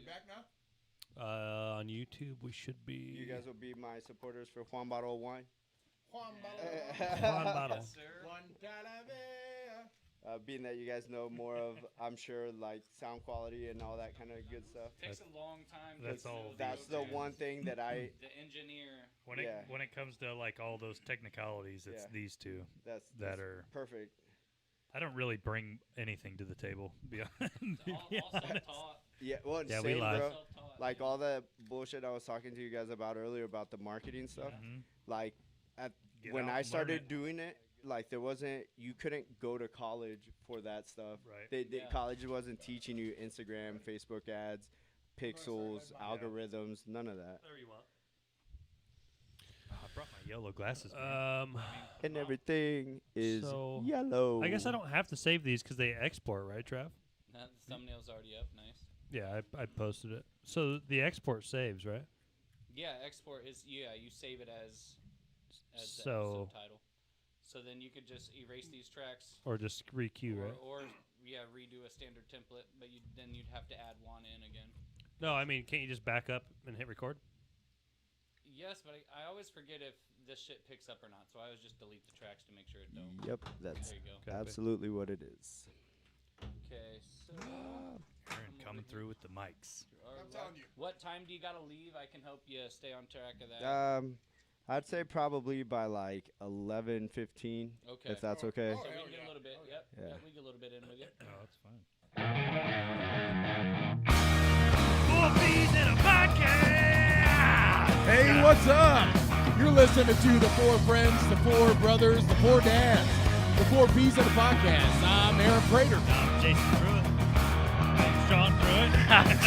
back now? On YouTube, we should be. You guys will be my supporters for Juan Bottle of Wine. Juan Juan Bottle. Yes, sir. Juan Talavera. Being that you guys know more of, I'm sure, like sound quality and all that kind of good stuff. Takes a long time. That's to all. do That's the those. one thing that I. The engineer. When Yeah. when it comes to like all those technicalities, it's Yeah. these two That's that are. perfect. I don't really bring anything to the table. Be honest. All self-taught. Yeah, well, Yeah, we same, lied. bro. Self-taught. Like all the bullshit I was talking to you guys about earlier about the marketing stuff. Mhm. Like, Get when out I and started learn it. doing it, like you couldn't go to college for that stuff. Right. Yeah. College wasn't teaching you Instagram, Facebook ads, pixels, algorithms, none of that. There you want. I brought my yellow glasses. And everything is So, yellow. I guess I don't have to save these because they export, right, Trav? The thumbnail's already up. Nice. Yeah, I posted it. So the export saves, right? Yeah, export is you save it as the So- episode title. So then you could just erase these tracks Or just re-queue, right? or redo a standard template, but then you'd have to add one in again. No, I mean, can't you just back up and hit record? Yes, but I always forget if this shit picks up or not, so I always just delete the tracks to make sure it don't. Yep, that's There you go. Copy. absolutely what it is. Okay, so Aaron coming through with the mics. I'm telling you. What time do you gotta leave? I can help you stay on track of that. I'd say probably by like 11:15, Okay. if that's okay. So we hell can get yeah. a little bit. Oh, Yep. yeah. Yeah, we get a little bit in with you. Oh, that's fine. 4 B's in a podcast! Hey, what's up? You're listening to the 4 friends, the 4 brothers, the 4 dads, the 4 P's of the podcast. I'm Aaron Prater. I'm Jason Pruitt. I'm Sean Pruitt.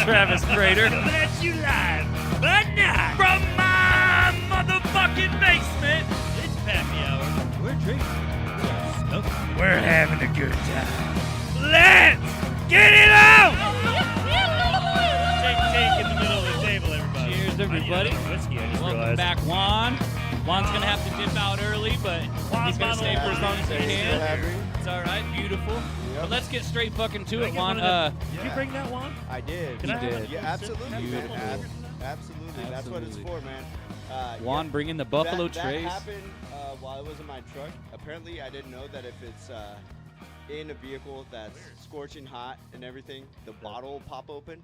Travis Prater. Coming at you live, but not from my motherfucking basement. It's happy hour. We're drinking. We're having a good time. Let's get it out! Take in the middle of the table, everybody. Cheers, everybody. Whiskey, I just Welcome realized. back, Juan. Juan's gonna have to dip out early, but he's gonna stay for as long as he can. It's all right, beautiful. But let's get straight fucking to it, Juan. Did you bring that one? I did. Can I have it? Yeah, absolutely. Beautiful. Absolutely. That's what it's for, man. Juan bringing the Buffalo that Trace. happened while I was in my truck. Apparently, I didn't know that if it's in a vehicle that's scorching hot and everything, the bottle will pop open.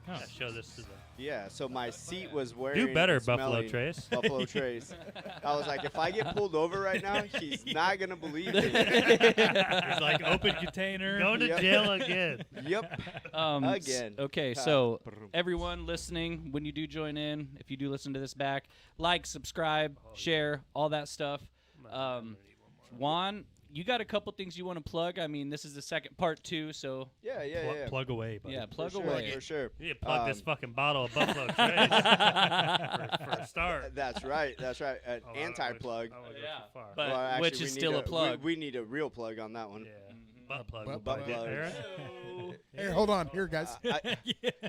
Yeah, show this to the. Yeah, so my seat was wearing. Do better, and Buffalo smelling Trace. Buffalo Trace. I was like, if I get pulled over right now, he's not gonna believe it. It's like open container. Going to Yep. jail again. Yep. Again. Okay, so everyone listening, when you do join in, if you do listen to this back, like, subscribe, share, all that stuff. Juan, you got a couple things you want to plug? I mean, this is the second part 2, so Yeah. Plug away, buddy. yeah, plug for away. Sure, for sure. You need to plug this Um, fucking bottle of Buffalo Trace for a start. That's right. An Oh, I don't wanna- anti-plug. I don't wanna go Yeah, too far. but- Well, actually, which we is need still a plug. We need a real plug on that one. Yeah. Mhm. Butt plug. Butt plug. Aaron? Hey, hold on. Here, guys. Yeah.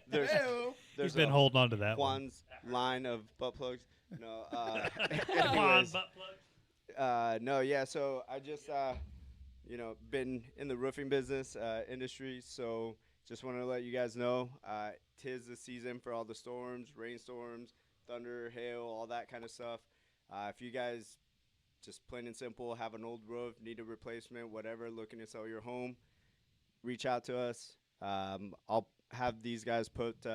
There's He's been a holding on to that one. Juan's line of butt plugs. No. Juan Anyways, butt plug. no. Yeah. So I just been in the roofing business industry. So just want to let you guys know, 'tis the season for all the storms, rainstorms, thunder, hail, all that kind of stuff. If you guys just plain and simple have an old roof, need a replacement, whatever, looking to sell your home, reach out to us. I'll have these guys put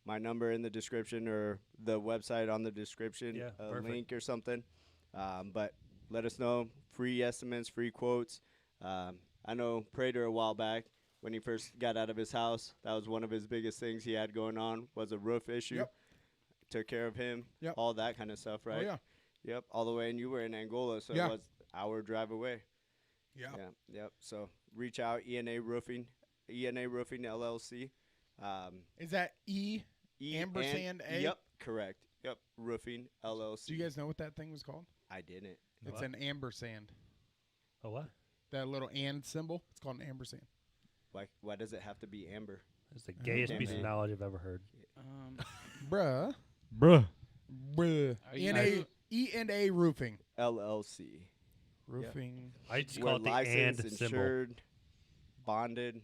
my number in the description or the website on the description, Yeah, a perfect. link or something. But let us know. Free estimates, free quotes. I know Prater a while back when he first got out of his house, that was one of his biggest things he had going on was a roof issue. Yep. Took care of him, Yep. all that kind of stuff, right? Oh, yeah. Yep, all the way, and you were in Angola, so Yeah. it was an hour drive away. Yeah. Yep. So reach out, ENA Roofing LLC. Is that E Ampersand A? Yep, correct. Yep, Roofing LLC. Do you guys know what that thing was called? I didn't. It's What? an ampersand. A what? That little and symbol. It's called an ampersand. Why does it have to be amber? That's the gayest Damn piece of it. knowledge I've ever heard. Bruh. Bruh. Bruh. Are you- E&A Roofing. LLC. Roofing. I just We're call it the and licensed, symbol. insured, bonded,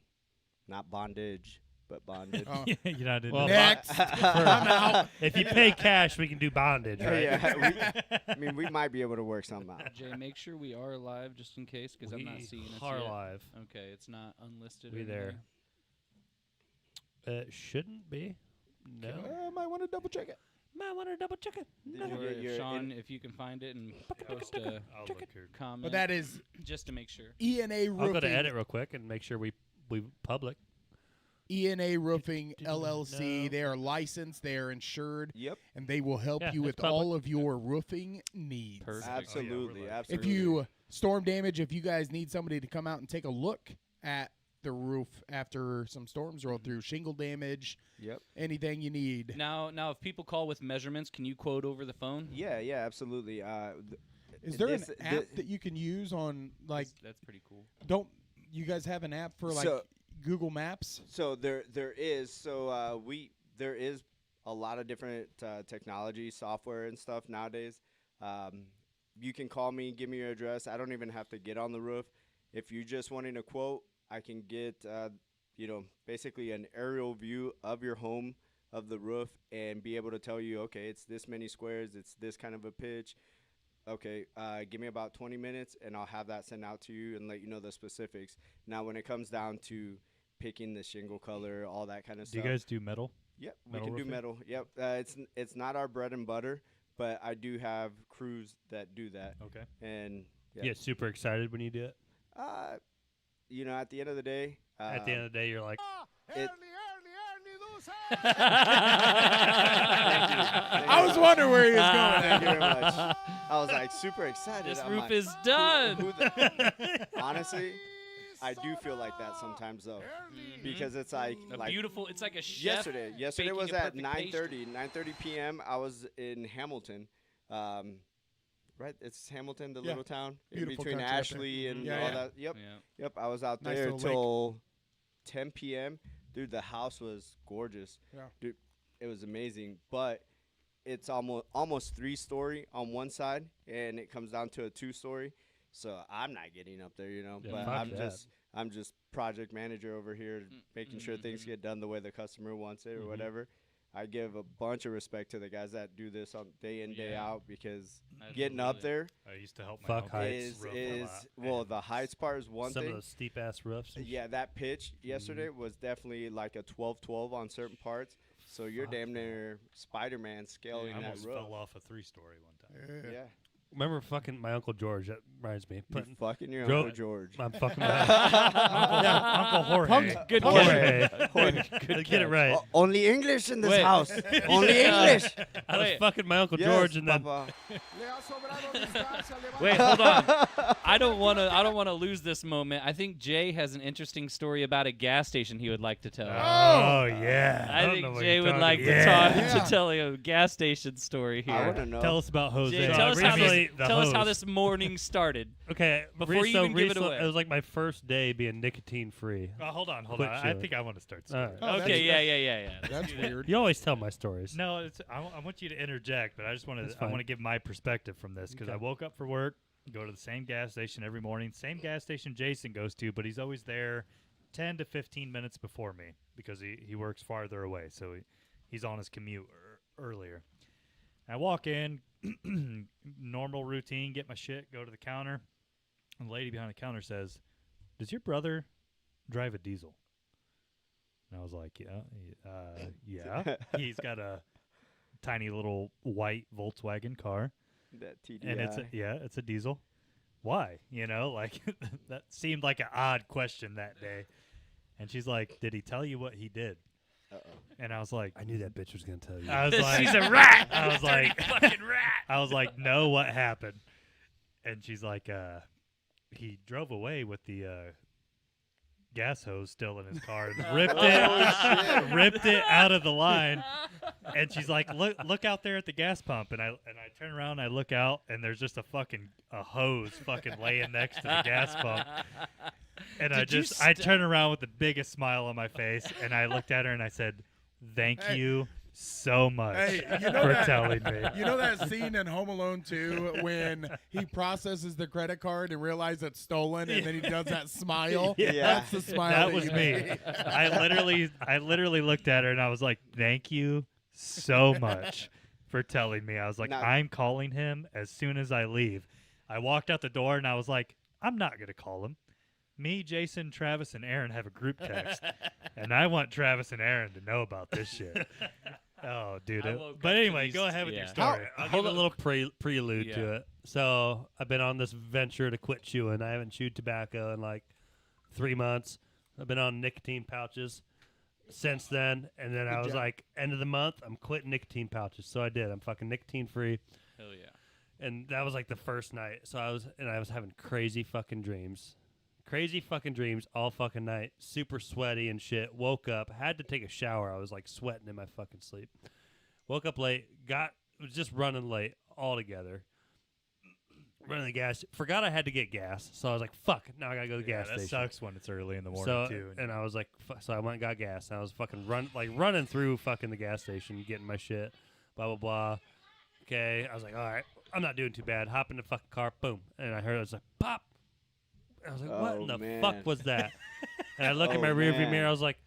not bondage. but bonded. Oh. You're not into Well, that. next. I'm out. If you pay cash, we can do bondage, right? Yeah, I mean, we might be able to work something out. Jay, make sure we are live just in case, because I'm not seeing us are yet. live. Okay, it's not unlisted. We or there. anything. It shouldn't be. No. I might want to double check it. Might want to double check it. Did Or you get if your Sean, if you can find it and post a I'll look here. comment, But that is just to make sure. ENA Roofing. I'll go to edit real quick and make sure we public. ENA Roofing LLC. No. They are licensed. They are insured. Yep. And they will help Yeah, you it's with all of your roofing needs. Perfect. Absolutely, live. absolutely. If you storm damage, if you guys need somebody to come out and take a look at the roof after some storms roll through, shingle damage, Yep. anything you need. Now, if people call with measurements, can you quote over the phone? Yeah, absolutely. Is there this- an app that you can use on, like, That's pretty cool. don't you guys have an app for, like, So- Google Maps? So there is. So there is a lot of different technology, software and stuff nowadays. You can call me, give me your address. I don't even have to get on the roof. If you're just wanting a quote, I can get basically an aerial view of your home, of the roof, and be able to tell you, okay, it's this many squares, it's this kind of a pitch. Okay, give me about 20 minutes, and I'll have that sent out to you and let you know the specifics. Now, when it comes down to picking the shingle color, all that kind of Do stuff. you guys do metal? Yep, we metal can do roofing? metal. Yep, it's not our bread and butter, but I do have crews that do that. Okay. And You get super excited when you do it. at the end of the day, At the end of the day, you're like, it, I was wondering where he was going. Thank you very much. I was like super excited. This I'm roof like, is done. honestly, I do feel like that sometimes though, because it's like Beautiful. It's like a chef. Yesterday baking was a at perfect pastry. 9:30 p.m. I was in Hamilton, right? It's Hamilton, the Yeah. little town in Beautiful between country out there. Ashley and Yeah, all yeah. that. Yep, Yeah. yep. I was out Nice there little lake. till 10 p.m. Dude, the house was gorgeous. Yeah. Dude, it was amazing, but it's almost 3-story on one side, and it comes down to a 2-story. So I'm not getting up there, Yeah, but fuck I'm just project manager over here, making sure things get done the way the customer wants it or whatever. I give a bunch of respect to the guys that do this on day in, day out, because getting up there I used to help my Fuck uncle is roof a lot, well, and the heights part is one some thing. of those steep ass roofs. and Yeah, that pitch yesterday was definitely like a 12-12 on certain parts. So you're damn near Spider-Man scaling I that almost roof. fell off a 3-story one time. Yeah. Remember fucking my Uncle George? That reminds me. You fucking your Drove- Uncle George. I'm fucking Uncle Jorge. Good Jorge. Good Get it right. Only English in this Wait. house. Only English. I was Wait. fucking my Uncle Yes, George, and then Papa. Wait, hold on. I don't want to lose this moment. I think Jay has an interesting story about a gas station he would like to tell. oh yeah. I don't know think what Jay you're would talking like about. to tell a gas station story I here. want to know. Tell us about Jose. Jay, So tell us how originally, the tell us how hose- this morning started. Okay, before you even give it recently- away. It was like my first day being nicotine free. Hold on. Quit I chewing. think I want to start. All right. Oh, Okay, that's- yeah. That's weird. You always tell my stories. No, I want you to interject, but I just want That's to fine. give my perspective from this because I woke up for work, go to the same gas station every morning, same gas station Jason goes to, but he's always there 10 to 15 minutes before me because he works farther away, so he's on his commute earlier. I walk in, normal routine, get my shit, go to the counter, and the lady behind the counter says, "Does your brother drive a diesel?" And I was like, yeah. He's got a tiny little white Volkswagen car, That TDI. and it's a diesel. Why? That seemed like an odd question that day. And she's like, "Did he tell you what he did?" And I was like, I knew that bitch was gonna tell you. I was like, She's a rat. I was like, fucking rat. I was like, "No, what happened?" And she's like, he drove away with the gas hose still in his car and ripped it out of the line. And she's like, look out there at the gas pump. And I turn around, and I look out, and there's just a hose fucking laying next to the gas pump. And I turn around with the biggest smile on my face, and I looked at her and I said, "Thank you so much Hey, for telling me. You know that scene in Home Alone 2 when he processes the credit card and realizes it's stolen, and then he does that smile? Yeah. That's the smile. That was you me. made. I literally looked at her and I was like, "Thank you so much for telling me." I was like, Now- "I'm calling him as soon as I leave." I walked out the door and I was like, "I'm not gonna call him. Me, Jason, Travis, and Aaron have a group text, and I want Travis and Aaron to know about this shit." Oh, dude. I woke But up to anyway, these- go ahead with your yeah. story. I'll give a little prelude Yeah. to it. So I've been on this venture to quit chewing. I haven't chewed tobacco in like 3 months. I've been on nicotine pouches since then. And then I was job. like, end of the month, I'm quitting nicotine pouches. So I did. I'm fucking nicotine free. Hell yeah. And that was like the first night. So I was having crazy fucking dreams. Crazy fucking dreams all fucking night. Super sweaty and shit. Woke up, had to take a shower. I was like sweating in my fucking sleep. Woke up late, was just running late altogether. Running the gas. Forgot I had to get gas. So I was like, fuck, now I gotta go to the gas that station. sucks when it's early in the morning too. And I was like, so I went and got gas. And I was fucking running through fucking the gas station, getting my shit, blah, blah, blah. Okay. I was like, all right, I'm not doing too bad. Hop in the fucking car, boom. And I heard it was like, pop. I was like, what in the man. fuck was that? And I look in Oh, my rearview man. mirror. I was like,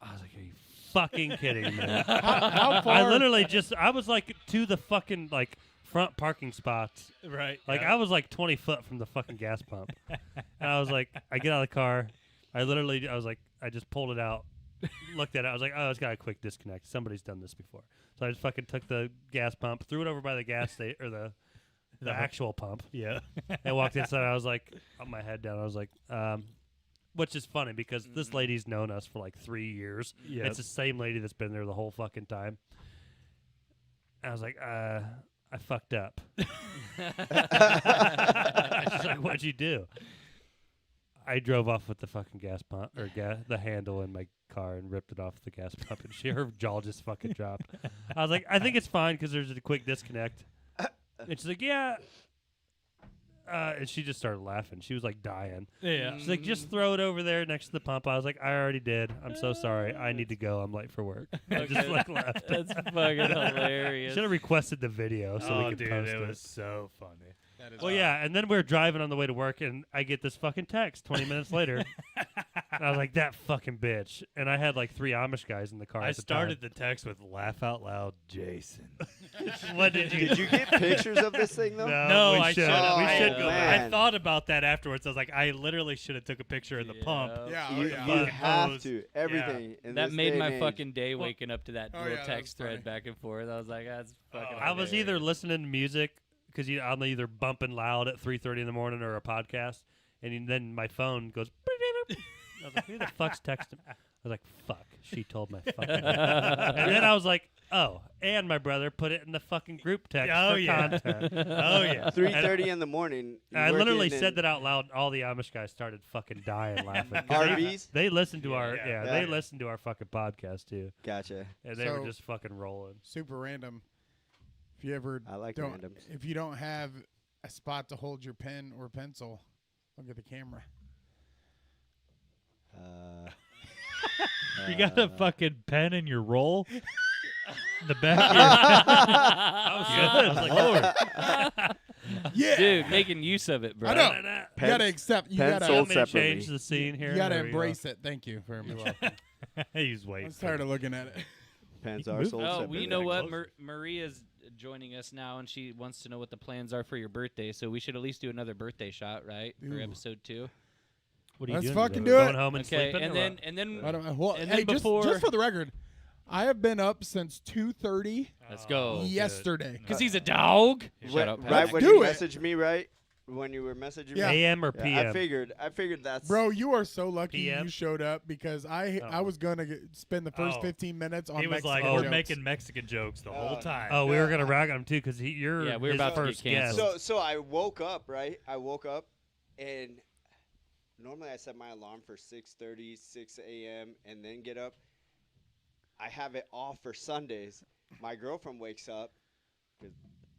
are you fucking kidding me? How far? I literally I was like to the fucking like front parking spots. Right. Like I was like 20 foot from the fucking gas pump. And I was like, I get out of the car. I was like, I just pulled it out, looked at it. I was like, oh, it's got a quick disconnect. Somebody's done this before. So I just fucking took the gas pump, threw it over by the gas station or the actual pump. Yeah. And walked inside. I was like, on my head down. I was like, which is funny because this lady's known us for like 3 years. Yep. It's the same lady that's been there the whole fucking time. I was like, I fucked up. She's like, what'd you do? I drove off with the fucking gas pump or the handle in my car and ripped it off the gas pump, and her jaw just fucking dropped. I was like, I think it's fine because there's a quick disconnect. And she's like, yeah. And she just started laughing. She was like dying. Yeah. She's like, just throw it over there next to the pump. I was like, I already did. I'm so sorry. I need to go. I'm late for work. I just like left. That's fucking hilarious. Should have requested the video so we could dude, post it it. was so funny. That is Well, yeah, and then we were driving on the way to work, and I get this fucking text 20 minutes later. And I was like, that fucking bitch. And I had like 3 Amish guys in the car. I at the started the text with "Laugh out loud, Jason." time. What did you? Did you get pictures of this thing though? No, we I should. should've. We I- should go. man. back. I thought about that afterwards. I was like, I literally should have took a picture of the pump. Yeah, oh, You, yeah. you Fuck have those. to everything. In That this made day my and age. fucking day waking up to that Oh, little yeah, that text was funny. thread back and forth. I was like, that's fucking I was hilarious. either listening to music because I'm either bumping loud at 3:30 in the morning or a podcast, and then my phone goes. I was like, who the fuck's texting? I was like, fuck. She told my fucking. And then I was like, oh, and my brother put it in the fucking group text Oh, for yeah. content. Oh yeah. 3:30 in the morning. I literally said that out loud. All the Amish guys started fucking dying laughing. 'Cause RVs. They listened to Yeah, our yeah. they Yeah. listened to our fucking podcast too, Gotcha. and they So- were just fucking rolling. Super random. If you ever I like don't, randoms. if you don't have a spot to hold your pen or pencil, look at the camera. You got a fucking pen in your roll. The back. I was like, Yeah, Dude, making use of it, bro. I know. "Nah, nah, You gotta accept. You pen gotta. sold want me to separately. change the scene here. You gotta There we go. embrace it. Thank you very much. He's waiting. I'm tired of looking at it. Pens You are moved- sold Oh, separately. well, you know what? Closer. Maria's joining us now, and she wants to know what the plans are for your birthday. So we should at least do another birthday shot, right, for Ooh. episode 2. What are you Let's doing? fucking today? do it. Going home and Okay, sleeping. and or then what? and then I don't, well, And hey, then just before- for the record, I have been up since 2:30 let's go. yesterday. Because he's a dog. Wh- Shut up, Pat. right when Do you it. messaged me, right? When you were messaging Yeah. me. AM or Yeah, PM? I figured that's Bro, you are so lucky PM? you showed up because I Oh. was gonna spend the first Oh. 15 minutes on He was Mexican like, Oh, we're jokes. making Mexican jokes the whole Oh. time. Oh, we were Yeah. gonna rag on him too because you're Yeah, we were his about to get first guest. canceled. So I woke up, right? I woke up, and normally I set my alarm for 6:30, 6 a.m., and then get up. I have it off for Sundays. My girlfriend wakes up. 'Cause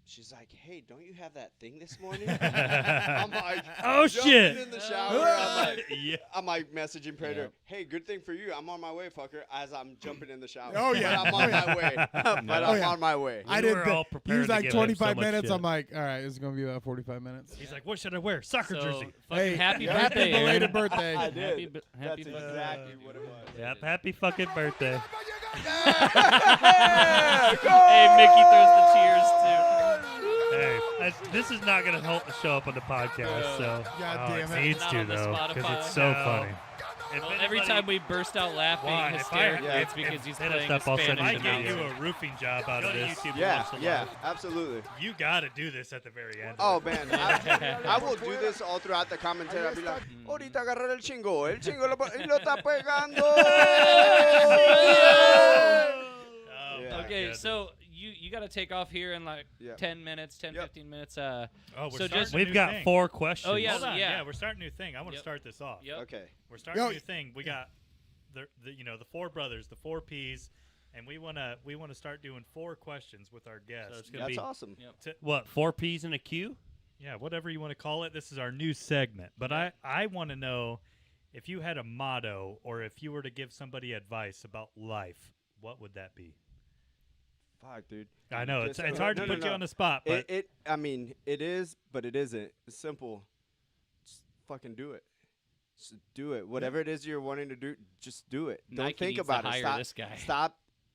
she's like, hey, don't you have that thing this morning? I'm like, oh jumping shit! in the shower. Yeah. I'm like messaging Prater, hey, good thing for you, I'm on my way, fucker, as I'm jumping in the shower. Oh, yeah. But I'm on my way. But I'm on my way. I We did. were all He prepared was to like give him 25 so much minutes. shit. I'm like, all right, this is gonna be about 45 minutes. He's like, what should I wear? Soccer So, jersey. fucking happy happy birthday, Aaron. belated birthday. I did. Happy That's fucking exactly what it was. Yep, happy fucking birthday. Hey, Mickey throws the cheers too. Hey, this is not going to help show up on the podcast, so. God Oh, damn it it. needs Not to on the though, because Spotify. it's so No. funny. If Well, every anybody- time we burst out laughing Juan, if hysterically, I- it's because he's hit us playing up, I'll send If I it to get you. you a roofing job out Go of to this, YouTube and Yeah, watch the yeah, live. absolutely. you got to do this at the very end. Oh, man. I will do this all throughout the commentary. I'll be like, ahorita agarrar el chingo y lo está pegando. Oh, Yeah. my Okay, goodness. so you got to take off here in like Yeah. 10 minutes, 10, Yep. 15 minutes. Oh, we're so starting just- a We've new got thing. 4 questions. Oh, yeah. Hold on, yeah. we're starting a new thing. I want to Yep. start this off. Yep. Okay. We're starting Yo, a new thing. We got the 4 brothers, the 4 Ps, and we wanna start doing 4 questions with our guests. So it's gonna That's be awesome. Yep. what, 4 P's in a Q? Yeah, whatever you want to call it. This is our new segment. But I want to know if you had a motto or if you were to give somebody advice about life, what would that be? Fuck, dude. I know Just- it's hard to put you on the spot, but I mean, it is, but it isn't. It's simple. Just fucking do it. Just do it. Whatever it is you're wanting to do, just do it. Don't Nike think needs about to it. hire Stop. this guy.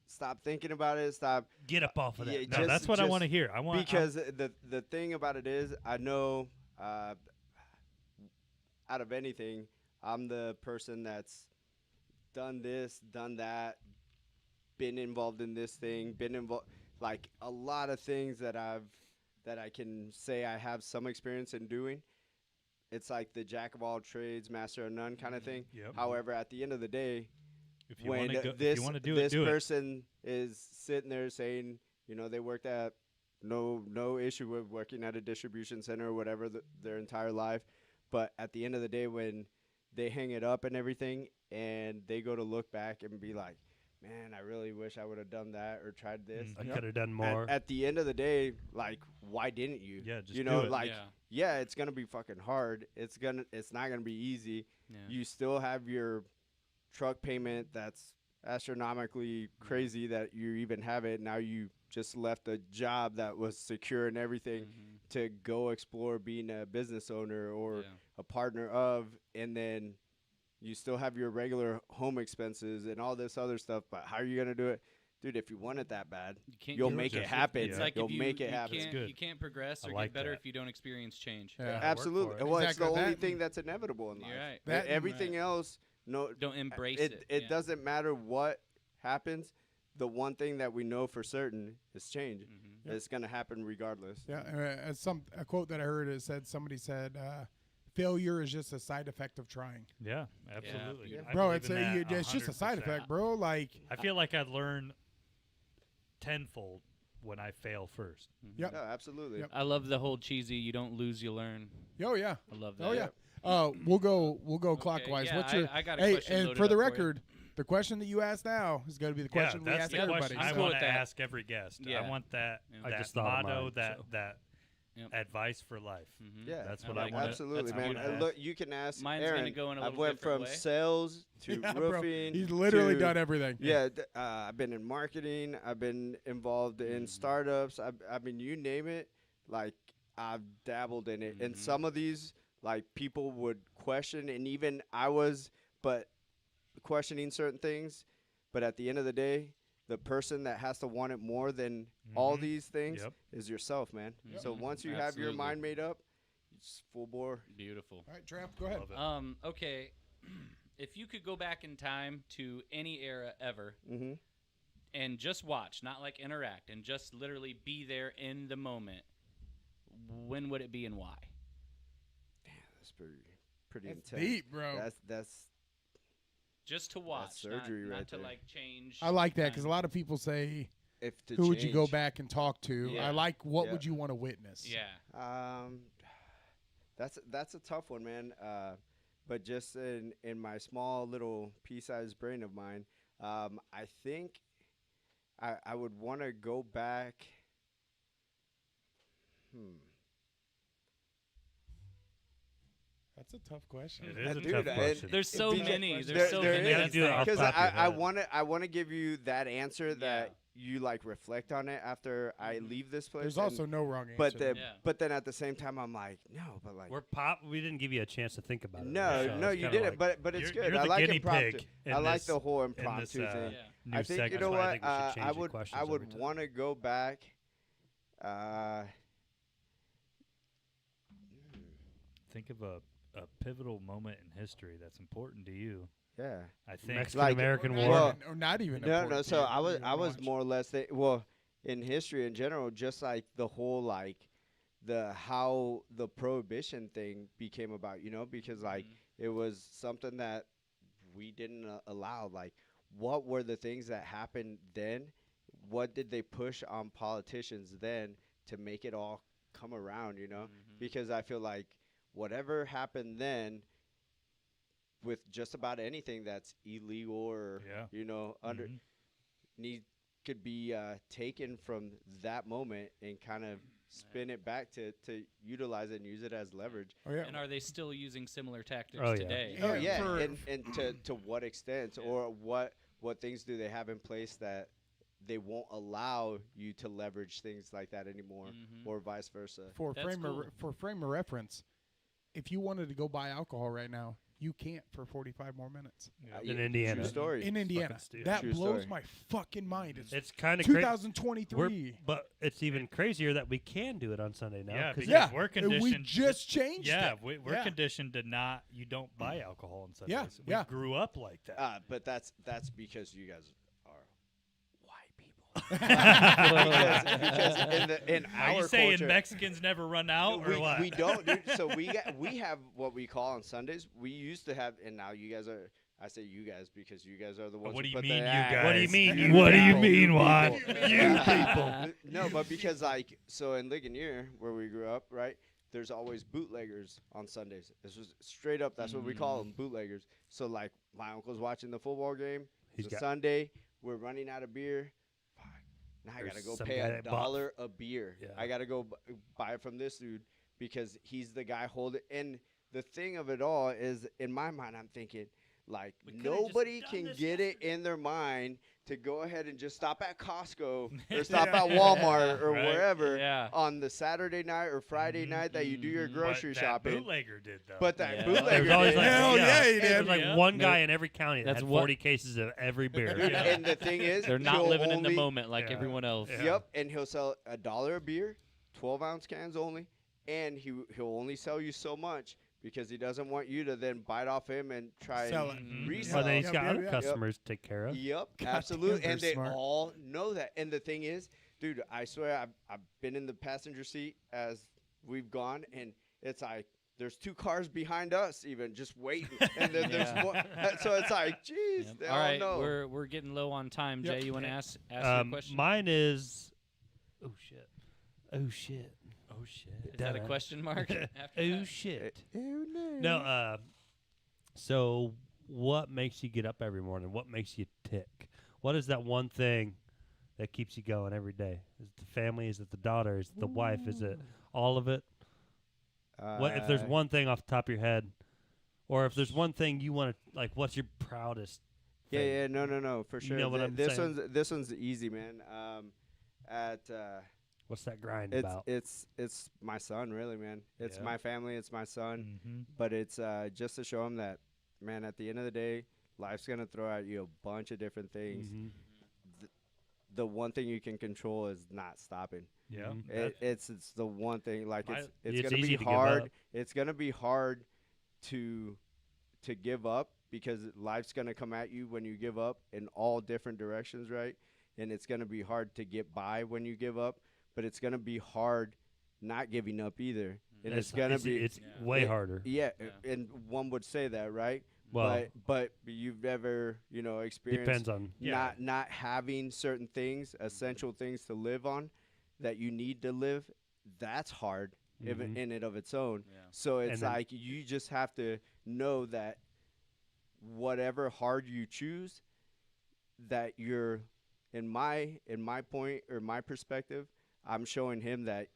Stop thinking about it. Stop. Get up off of that. Yeah, no, just- that's what I just want to hear. I want Because the thing about it is, I know out of anything, I'm the person that's done this, done that, been involved in this thing, been involved, like a lot of things that I can say I have some experience in doing. It's like the jack of all trades, master of none kind of thing. Yep. However, at the end of the day, if you when want to go, this if you want to do this it, do it. person is sitting there saying, they worked at no issue with working at a distribution center or whatever their entire life, but at the end of the day, when they hang it up and everything, and they go to look back and be like, man, I really wish I would have done that or tried this. I could have done more. At the end of the day, like, why didn't you? Yeah, just you do know, it. like, Yeah. it's gonna be fucking hard. It's not gonna be easy. Yeah. You still have your truck payment that's astronomically crazy that you even have it. Now you just left a job that was secure and everything to go explore being a business owner or a partner of, and then you still have your regular home expenses and all this other stuff. But how are you gonna do it? Dude, if you want it that bad, you'll make it happen. It's like You'll if you, make it you happen. Can't, good. you can't progress I or like get better that. if you don't experience change. Yeah. Absolutely. it. Well, it's Exactly the only that. thing that's inevitable in life. You're right. That- Everything else, no, Don't embrace it. it. Yeah. Doesn't matter what happens. The one thing that we know for certain is change. Mm-hmm. It's gonna happen regardless. Yeah, a quote that I heard, somebody said, failure is just a side effect of trying. Yeah, absolutely. Yeah. I Bro, believe it's in that it's just a side 100%. effect, bro. Like, I feel like I'd learn tenfold when I fail first. yep. No, absolutely. Yep. I love the whole cheesy. You don't lose, you learn. Oh yeah. I love that. Oh yeah. We'll go clockwise. yeah, What's your? I got a hey, question and loaded for the up for you. record, the question that you asked now is going to be the question we that's ask the everybody. question I I'm cool want with to that. ask every guest. Yeah. I want that, Yeah. I that just thought of motto, mine, that so. that Yep. advice for life. Yeah, That's what I I like want. that. absolutely, That's man. beautiful. Look, you can ask Mine's Aaron. gonna go in a I've little went different from way. sales to Yeah, bro. roofing. He's literally to- done everything. Yeah, I've been in marketing. I've been involved in startups. I mean, you name it. Like, I've dabbled in it. And some of these, like, people would question, and even I was, but questioning certain things. But at the end of the day, the person that has to want it more than all these things Yep. is yourself, man. So once you have your Absolutely. mind made up, it's full bore. Beautiful. All right, Tramp, go ahead. Love it. Okay. If you could go back in time to any era ever Mm-hmm. and just watch, not like interact, and just literally be there in the moment, when would it be and why? That's pretty That's intense. deep, bro. That's Just to watch, surgery not right to there. like change. I like that because a time. lot of people say, if to "Who would you go change. back and talk to?" Yeah. I like, "What Yeah. would you want to witness?" Yeah. That's a tough one, man. But just in my small little pea-sized brain of mine, I think I would want to go back That's a tough question. It is a Dude, tough question. There's so Because many. There's so there many. is. That's do it the- off Because top of your I head. want to give you that answer that Yeah. you like reflect on it after I leave this place. There's and- also no wrong answer. but the, Yeah. but then at the same time I'm like, no, but like We didn't give you a chance to think about it. no, so no, it's you kinda didn't. like- But it's You're- good. you're I the like guinea impromptu. pig in I like this- the whole in this, impromptu thing. Yeah. New I think segment. you know That's why I what? think we should change I the would questions I every would time. want to go back. Think of a pivotal moment in history that's important to you. Yeah. I think Mexican Like- American Or War. not even. No, no. important So to you, I was you I was watch. more or less well in history in general, just like the whole like the how the prohibition thing became about, because like it was something that we didn't allow. Like, what were the things that happened then? What did they push on politicians then to make it all come around? Because I feel like whatever happened then with just about anything that's illegal or under Mhm. could be taken from that moment and kind of spin it back to utilize it and use it as leverage. Oh yeah. And are they still using similar tactics Oh, yeah. today? Yeah, Oh yeah, for- and to what extent, or what things do they have in place that they won't allow you to leverage things like that anymore, Mhm. or vice versa? For That's frame cool. for frame of reference, if you wanted to go buy alcohol right now, you can't for 45 more minutes In Indiana. True story. in Indiana. stupid. That True blows story. my fucking mind. It's kind of crazy. 2023. But it's even crazier that we can do it on Sunday now. Yeah, 'cause because Yeah, we're and we conditioned. just changed Yeah, it. we're Yeah. conditioned to not. You don't buy alcohol on Sundays. Yeah, We grew up like that. But that's because you guys are white people. because in Are our you saying culture, Mexicans never run out, or what? we don't, dude. So we have what we call on Sundays. We used to have, and now you guys are. I say you guys because you guys are the ones. What who do you put mean, the you act- guys? What do you mean, you What do you people? mean, Juan? people. You people. No, but because like so in Ligonier where we grew up, right? There's always bootleggers on Sundays. This was straight up. That's what we call them, bootleggers. So like my uncle's watching the football game. He's It's a got- Sunday. We're running out of beer. Fuck. Now I There's gotta go some pay guy $1 that bought- a beer. Yeah. I gotta go buy it from this dude because he's the guy holding. And the thing of it all is, in my mind, I'm thinking like We could've just nobody done can this get it in their mind to go ahead and just stop at Costco or stop at Walmart or Right. wherever Yeah. on the Saturday night or Friday night that you do your Mhm. grocery But shopping. That bootlegger did though. But that Yeah. bootlegger There's always did. like, Hell yeah, he did. There's like Yeah. one guy in every county that That's had what- 40 cases of every beer. Yeah. And the thing is, They're not he'll living in the only- moment like Yeah. everyone else. Yeah. Yep, and he'll sell $1 a beer, 12-ounce cans only, and he'll only sell you so much because he doesn't want you to then bite off him and try Sell and it. Mhm. resell. But then he's Yep, got yep, other yep. customers to take care of. Yep, Goddamn, absolutely, they're and they smart. all know that. And the thing is, dude, I swear I've been in the passenger seat as we've gone, and it's like there's 2 cars behind us even just waiting, and then there's Yeah. more. So it's like, geez, Yep. they All all right, know. we're getting low on time. Yep. Jay, you want to ask your question? Mine is. Oh shit. Oh shit. oh shit. Is that a Done. question mark? after Oh that? shit. Oh, No. So what makes you get up every morning? What makes you tick? What is that one thing that keeps you going every day? Is it the family? Is it the daughter? Is it the wife? Is it all of it? What if there's one thing off the top of your head, or if there's one thing you want to like? What's your proudest? Yeah, thing? yeah, no, for You sure. know what I'm this saying? one's easy, man. What's that grind It's about? it's my son, really, man. It's Yeah. my family, it's my son. Mm-hmm. But it's just to show him that, man. At the end of the day, life's gonna throw at you a bunch of different things. Mhm. The one thing you can control is not stopping. Yeah. Mhm. It's the one thing. Like My- it's It's gonna easy be to give hard. up. It's gonna be hard to give up because life's gonna come at you when you give up in all different directions, right? And it's gonna be hard to get by when you give up, but it's gonna be hard not giving up either. And it's gonna be It's Yeah. way it- harder. yeah, Yeah. and one would say that, right? Well, but you've never, experienced depends on. Yeah. not having certain things, essential things to live on that you need to live. That's hard even Mhm. in and of its own. Yeah. So it's And then- like you just have to know that whatever hard you choose, that you're in my point or my perspective, I'm showing him that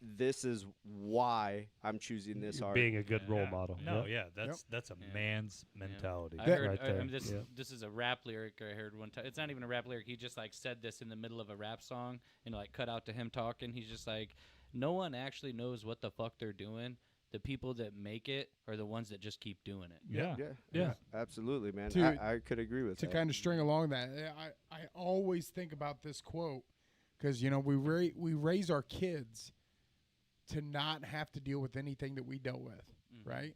this is why I'm choosing this art. Being a good role model. No, Yep. that's a man's mentality. I heard right there. this is a rap lyric I heard one time. It's not even a rap lyric. He just like said this in the middle of a rap song and like cut out to him talking. He's just like, no one actually knows what the fuck they're doing. The people that make it are the ones that just keep doing it. Yeah. Absolutely, man. Dude, I could agree with to that. kind of string along that, I always think about this quote because, you know, we raise our kids to not have to deal with anything that we dealt with, right?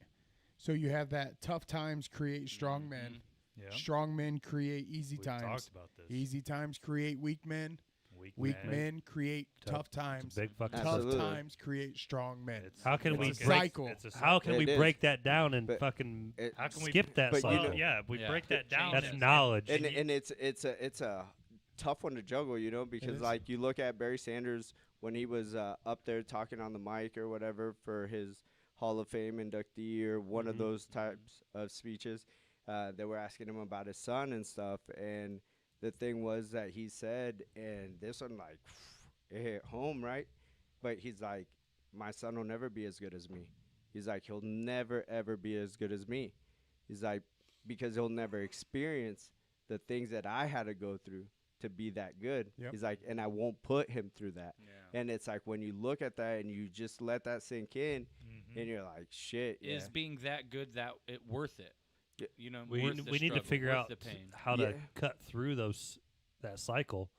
So you have that tough times create strong men. Yeah. Strong men create easy We've times. talked about this. Easy times create weak men. Weak men create tough times. Big fucking Tough Absolutely. times create strong men. How can we It's a break? cycle. How can It we is. break that down and But fucking How can we skip that but you cycle? know- Yeah, we break that down. That's and- knowledge. and it's a tough one to juggle, you know, because is. like you look at Barry Sanders when he was up there talking on the mic or whatever for his Hall of Fame inductee or one of those types of speeches, they were asking him about his son and stuff, and the thing was that he said, and this one like it hit home, right? But he's like, my son will never be as good as me. He's like, he'll never ever be as good as me. He's like, because he'll never experience the things that I had to go through to be that good. Yep. He's like, and I won't put him through that. And it's like when you look at that and you just let that sink in, and you're like, shit. Is being that good that it worth it? Yeah. You know, we worth need, the we need to struggle, figure worth out the pain. how Yeah. to cut through that cycle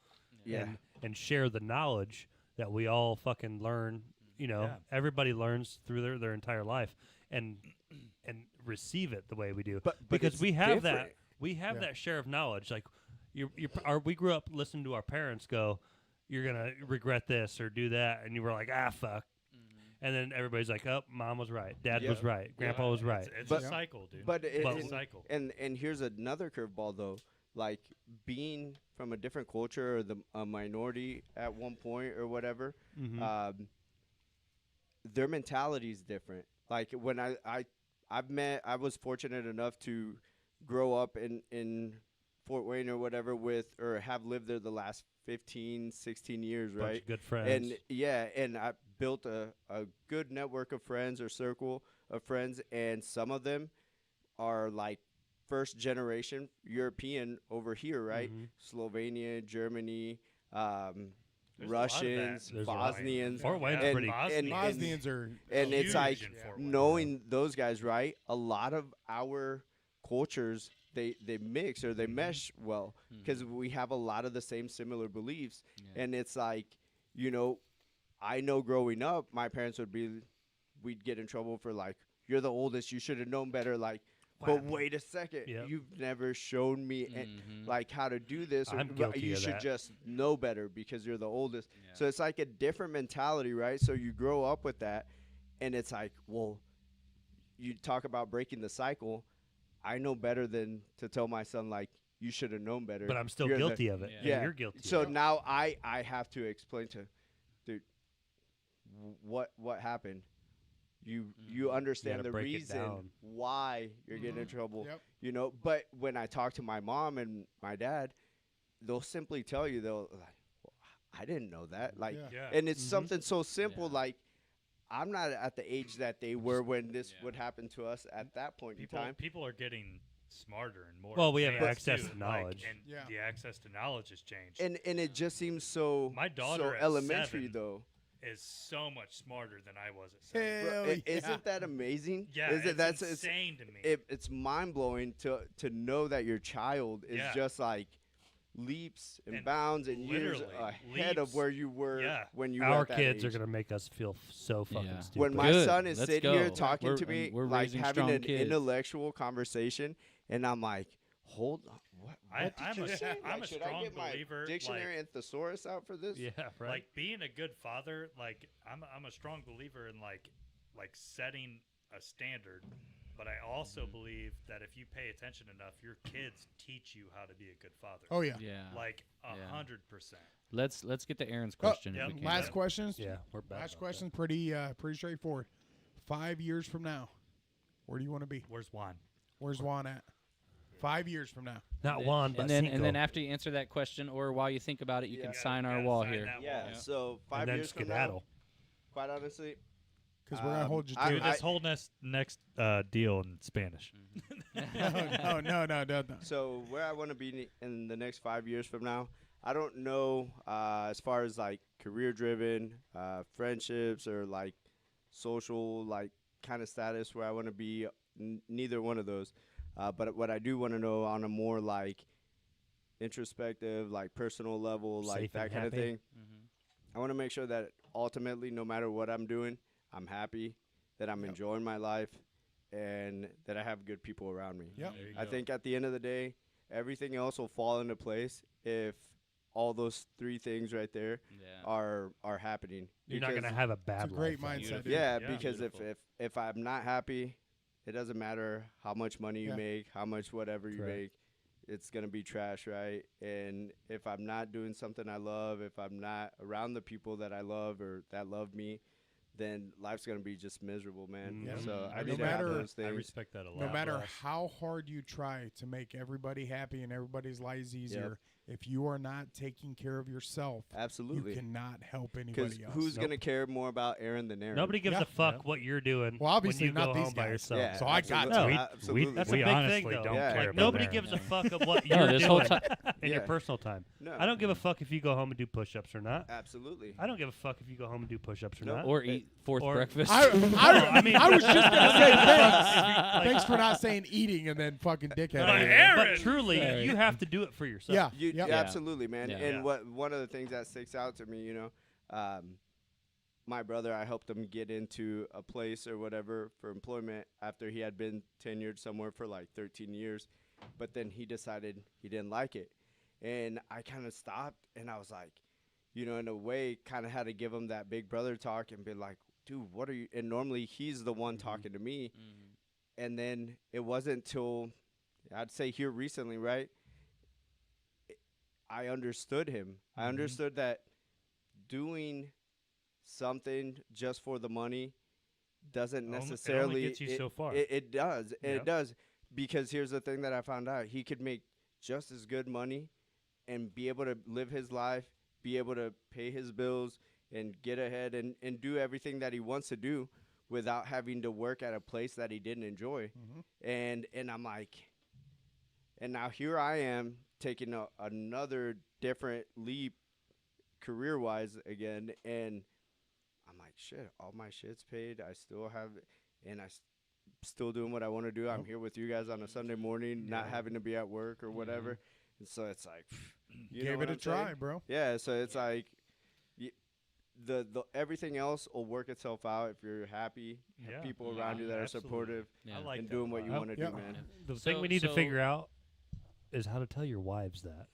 Yeah. and share the knowledge that we all fucking learn. You know, everybody learns through their entire life and receive it the way we do. But because it's we have different. that share of knowledge. Like we grew up listening to our parents go, "You're gonna regret this or do that," and you were like, "Ah, fuck." And then everybody's like, "Oh, mom was right, dad Yeah. was right, grandpa was right." It's But- a cycle, dude. But it's But- a cycle. And here's another curveball though, like being from a different culture or a minority at one point or whatever, their mentality is different. Like when I was fortunate enough to grow up in Fort Wayne or whatever or have lived there the last 15, 16 years, Bunch right? of good friends. And I built a good network of friends or circle of friends, and some of them are like first generation European over here, right? Slovenia, Germany, There's a lot of Russians, that. There's a lot. Bosnians. Fort Wayne's and, pretty. and, Bosnians are and it's huge like in Fort Wayne. knowing those guys, right? A lot of our cultures they mix or they mesh well because we have a lot of the same similar beliefs, and it's like, you know, I know growing up, my parents we'd get in trouble for like, you're the oldest, you should have known better, like. But wait a second, Yep. you've never shown me like how to do this. Or I'm guilty you of should that. just know better because you're the oldest. So it's like a different mentality, right? So you grow up with that, and it's like, well, you talk about breaking the cycle. I know better than to tell my son like, you should have known better. But I'm still You're the- guilty of it. Yeah. and Yeah, you're guilty. So of it. now I have to explain to, dude, what happened. You understand the break it reason down. why you're getting in trouble, Yep. you know. But when I talk to my mom and my dad, they'll simply tell you, they'll like, well, I didn't know that, like, Yeah. and it's something so simple, Yeah. like. I'm not at the age that they were when this would happen to us at that point in time. People are getting smarter and more. Well, we have advanced, access too, to knowledge. and Yeah. the access to knowledge has changed. And it just seems so My daughter so at elementary 7 though. is so much smarter than I was at 7. Bro, Hell yeah. Isn't that amazing? Yeah, Is it, it's that's insane to me. it's mind blowing to know that your child is Yeah. just like leaps and And bounds and years literally ahead of leaps. where you were Yeah. when you Our were at that kids are age. gonna make us feel so fucking Yeah. stupid. When my Good. son is Let's sitting here go. talking We're- to me, we're like raising having strong an kids. intellectual conversation, and I'm like, hold on, what I'm did you a- say? I'm Like, a should I strong get my believer, dictionary and thesaurus out for this? yeah, right. Like being a good father, like I'm a strong believer in like setting a standard, but I also believe that if you pay attention enough, your kids teach you how to be a good father. Oh yeah. Yeah. Like Yeah. 100%. Let's get to Aaron's question. yeah, if we can. Last questions. yeah, we're back. Last question's pretty straightforward. 5 years from now, where do you want to be? Where's Juan? Where's Juan at? 5 years from now. Not Juan, but and then Cinco. after you answer that question, or while you think about it, you Yeah. can sign Yeah, our wall sign here. that Yeah. wall. So 5 and then years from now, skedaddle. quite honestly, Because we're gonna hold you I- to Do it. this whole next deal in Spanish. No. so where I want to be in the next 5 years from now, I don't know as far as like career driven, friendships or like social like kind of status where I want to be. Neither one of those. But what I do want to know on a more like introspective, like personal level, like Safe that and kind of happy. thing. I want to make sure that ultimately, no matter what I'm doing, I'm happy, that I'm enjoying my life, and that I have good people around me. Yep. There you I go. think at the end of the day, everything else will fall into place if all those three things right there Yeah. are happening. You're not Because- gonna have a bad It's a great life. mindset. dude. yeah, Yeah, because beautiful. if I'm not happy, it doesn't matter how much money you Yeah. make, how much whatever you Correct. make, it's gonna be trash, right? And if I'm not doing something I love, if I'm not around the people that I love or that love me, then life's gonna be just miserable, man. Yeah. So I No need to have matter- those I things. respect that a lot. No matter Bless. how hard you try to make everybody happy and everybody's lives easier, if you are not taking care of yourself, Absolutely. you cannot help Because anybody else. who's Nope. gonna care more about Aaron than Aaron? Nobody gives Yeah. a fuck Yeah. what you're doing. Well, obviously when you not go these home by guys. yourself. Yeah, So I got absolutely. No. Absolutely. That's we a big honestly thing, though. don't Yeah. care Like about nobody Aaron. gives a fuck of what No, you're this doing whole time. in your Yeah. personal time. No. I don't give a fuck if you go home and do push-ups or not. Absolutely. I don't give a fuck if you go home and do push-ups or No. not. Or eat fourth or- breakfast. I was just gonna say thanks. Like- Thanks for not saying eating and then fucking dickhead. But over Aaron- there. But truly, Sorry. you have to do it for yourself. Yeah. You, Yep. yeah, Yeah. absolutely, man. Yeah. And Yeah. one of the things that sticks out to me, my brother, I helped him get into a place or whatever for employment after he had been tenured somewhere for like 13 years, but then he decided he didn't like it, and I kind of stopped and I was like, in a way, kind of had to give him that big brother talk and be like, dude, what are you? And normally he's the one talking to me, and then it wasn't till I'd say here recently, right? I understood him. I understood that doing something just for the money doesn't It only necessarily gets you so far. It does. Yep. It does. Because here's the thing that I found out. He could make just as good money and be able to live his life, be able to pay his bills and get ahead and do everything that he wants to do without having to work at a place that he didn't enjoy. And I'm like, and now here I am taking another different leap career-wise again, and I'm like, shit, all my shit's paid. I still have, and still doing what I want to do. I'm here with you guys on a Sunday morning, not having to be at work or whatever. And so it's like, you know Gave what it a I'm saying? try, bro. Yeah, so it's like the everything else will work itself out if you're happy, have Yeah. people around you that are Absolutely. supportive, Yeah. I like and that doing a what you lot. want to Yep. do, man. The So- thing we need to so- figure out is how to tell your wives that.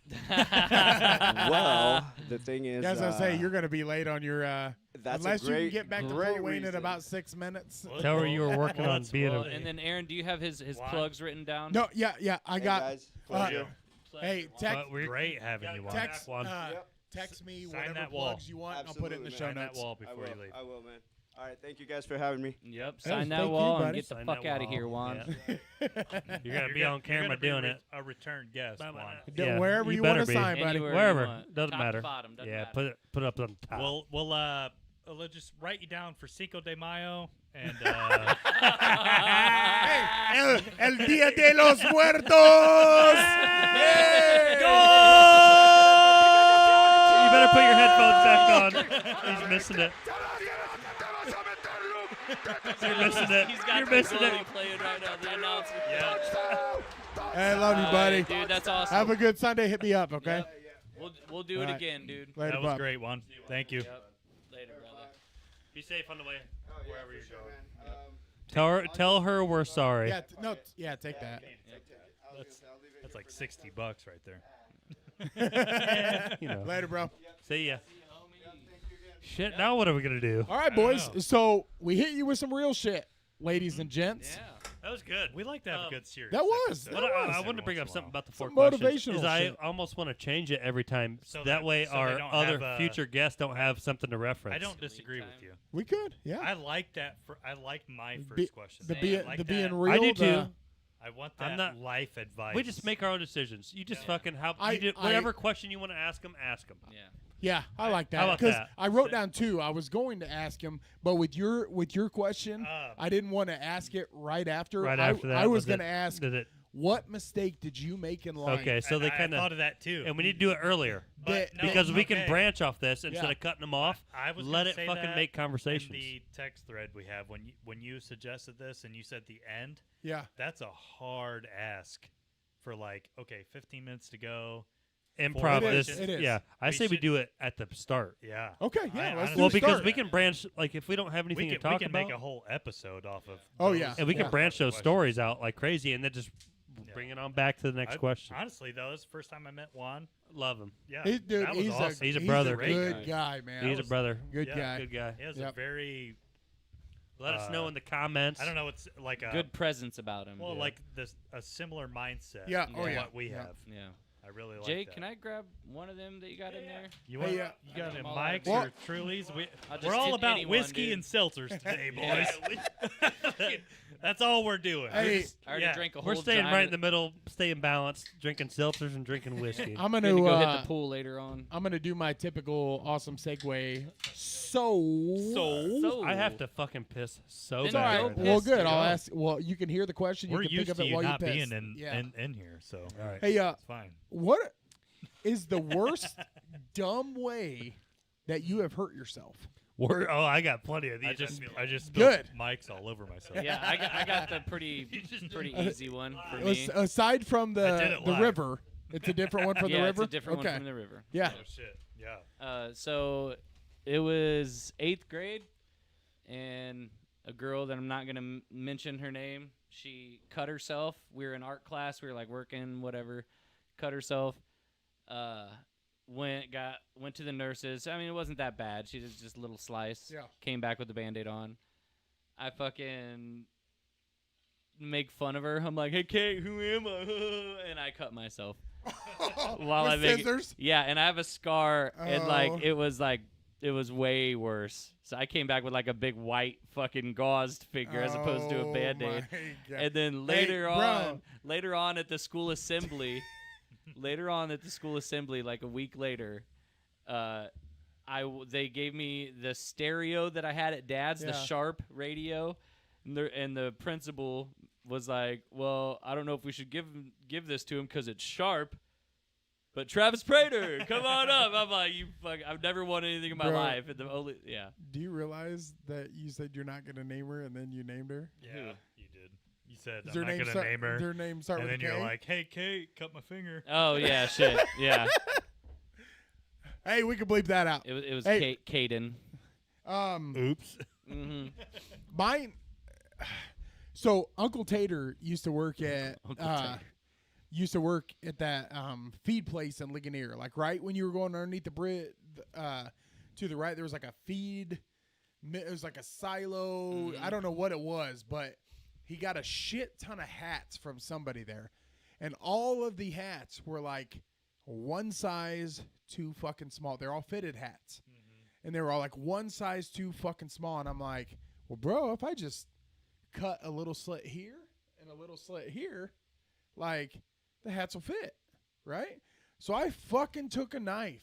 Well, the thing is, As I say, you're gonna be late on your. that's unless a great, you can get back to great Fort Wayne in reason. about 6 minutes. Tell her you were working on being Well, a. and then Aaron, do you have his Why? plugs written down? No, yeah, I Hey, got. guys, uh, pleasure. Hey, text, But we're- Great having you, Juan. text, Juan. Yep. text me Sign whatever that wall. plugs you want. I'll put it in the Absolutely, show Sign that notes. wall I before will. you leave. I will, man. All right, thank you guys for having me. Yep. Hey, Sign that thank you, wall and buddy. get the Sign fuck that out of wall. here, Juan. Yeah. You're gonna be on camera doing it. A return guest, Bye-bye. Juan. Yeah, wherever you better want to be. sign, buddy. Anywhere you Wherever. want. Doesn't Top to matter. bottom, doesn't Yeah, matter. put it up on top. We'll just write you down for Cinco de Mayo and El Día de los Muertos. You better put your headphones back on. He's missing it. You're missing it. He's got You're the missing goalie it. playing right now. The announcement. Hey, I love you, buddy. Dude, that's awesome. Have a good Sunday. Hit me up, okay? We'll do it All right. again, dude. Later, that was bub. great, Juan. Thank you. Yep. Later, brother. Be safe on the way. Wherever you're going. Tell her we're sorry. Yeah, take that. That's like $60 right there. You know. Later, bro. See ya. Shit. Now what are we gonna do? All right, boys. So we hit you with some real shit, ladies and gents. Yeah. That was good. We like to have a good series. That was. episode. That But was. I wanted to bring up something about the four Some questions. motivational Is I shit. almost want to change it every time. So that that- way so they our don't other have a- future guests don't have something to reference. I don't disagree with you. We could, yeah. I like that. I like my first Be- question. the I be, like the that. being real. I do too. the- I want I'm that not- life advice. We just make our own decisions. You just fucking I- whatever question you want to ask them, ask them. Yeah. Yeah, I like How that about because that? I wrote down 2. I was going to ask him, but with your question, Um, I didn't want to ask it right after. Right after that, I was was going it- to ask, Did it? what mistake did you make in life? Okay, so and they I kind thought of, of that too. and we need to do it earlier But no, because we okay. can branch off this instead Yeah. of cutting them off. I was let gonna it say fucking that make conversations. In the text thread we have, when you suggested this and you said the end, Yeah. that's a hard ask for like, okay, 15 minutes to go. Improv It is, this, it is. yeah. I We say we should- do it at the start. Yeah. Okay, yeah, I let's honestly- do Well, a because start. we can branch, like if we don't have anything we to can, talk we can about, make a whole episode off of. Oh, those yeah. and we can Yeah. branch those questions. stories out like crazy, and then just Yeah. bring it on back to the next question. Honestly, though, this is the first time I met Juan. Love him. Yeah, Dude, that was he's awesome. He's a brother. He's a good Great guy, man. He's a was- brother. Good Yeah. guy. Good guy. He has Yep. a very, Let us know in the comments. I don't know, it's like a Good presence about him. well, Yeah. like this a similar mindset. Yeah, to oh, yeah. what we Yeah. have. Yeah. I really like Jake, that. can I grab one of them that you got in there? You Hey, want? yeah. You got I'm any all out of mics beer. or Trulies? I'll just We're all get about anyone, whiskey dude. and seltzers today, Yeah. boys. That's all we're doing. Hey, I already Yeah. drank a whole We're staying giant- right in the middle, staying balanced, drinking seltzers and drinking whiskey. I'm Gonna gonna go hit the pool later on. I'm gonna do my typical awesome segue. So I have to fucking piss so Then It's all bad. right. go right now. Well, piss, good. dude. I'll Oh. ask. Well, you can hear the question. We're you can used think to of it you while not you piss. being in, Yeah. in here, so All right. Hey, it's fine. what is the worst dumb way that you have hurt yourself? I got plenty of these. I just spilled Good. mics all over myself. Yeah, I got the pretty easy one for me. Aside from I did the it live. river, it's a different one from Yeah, the it's river. a different okay. one from the river. Yeah. Oh shit. Yeah. So it was 8th grade, and a girl that I'm not gonna mention her name. She cut herself. We were in art class. We were like working, whatever. Cut herself. Went to the nurses. I mean, it wasn't that bad. She did just a little slice. Yeah. Came back with the Band-Aid on. I fucking make fun of her. I'm like, hey, Kate, who am I? And I cut myself. While I With make scissors? Yeah, and I have a scar, and Oh. it was way worse. So I came back with like a big white fucking gauzed figure as opposed to a Oh, Band-Aid. my God. And then Hey, later on at the school assembly, like a week later, they gave me the stereo that I had at Dad's, the Yeah. Sharp radio, and the principal was like, "Well, I don't know if we should give this to him because it's Sharp." But Travis Prater, come on up. I'm like, you fuck. I've never won anything in my Bro. life. And the only, yeah. Do you realize that you said you're not gonna name her, and then you named her? Yeah. You did. You said Is I'm her not name gonna start- name her. Does her name start And with then a you're K? like, hey, Kate, cut my finger. Oh yeah, shit, yeah. Hey, we can bleep that out. It was Hey. Caden. Oops. Mm-hmm. Mine. So Uncle Tater used to work at that feed place in Ligonier. Like right when you were going underneath the bridge to the right, there was like a feed. It was like a silo. I don't know what it was, but he got a shit ton of hats from somebody there, and all of the hats were like one size too fucking small. They're all fitted hats, and they were all like one size too fucking small. And I'm like, well, bro, if I just cut a little slit here and a little slit here, like the hats will fit, right? So I fucking took a knife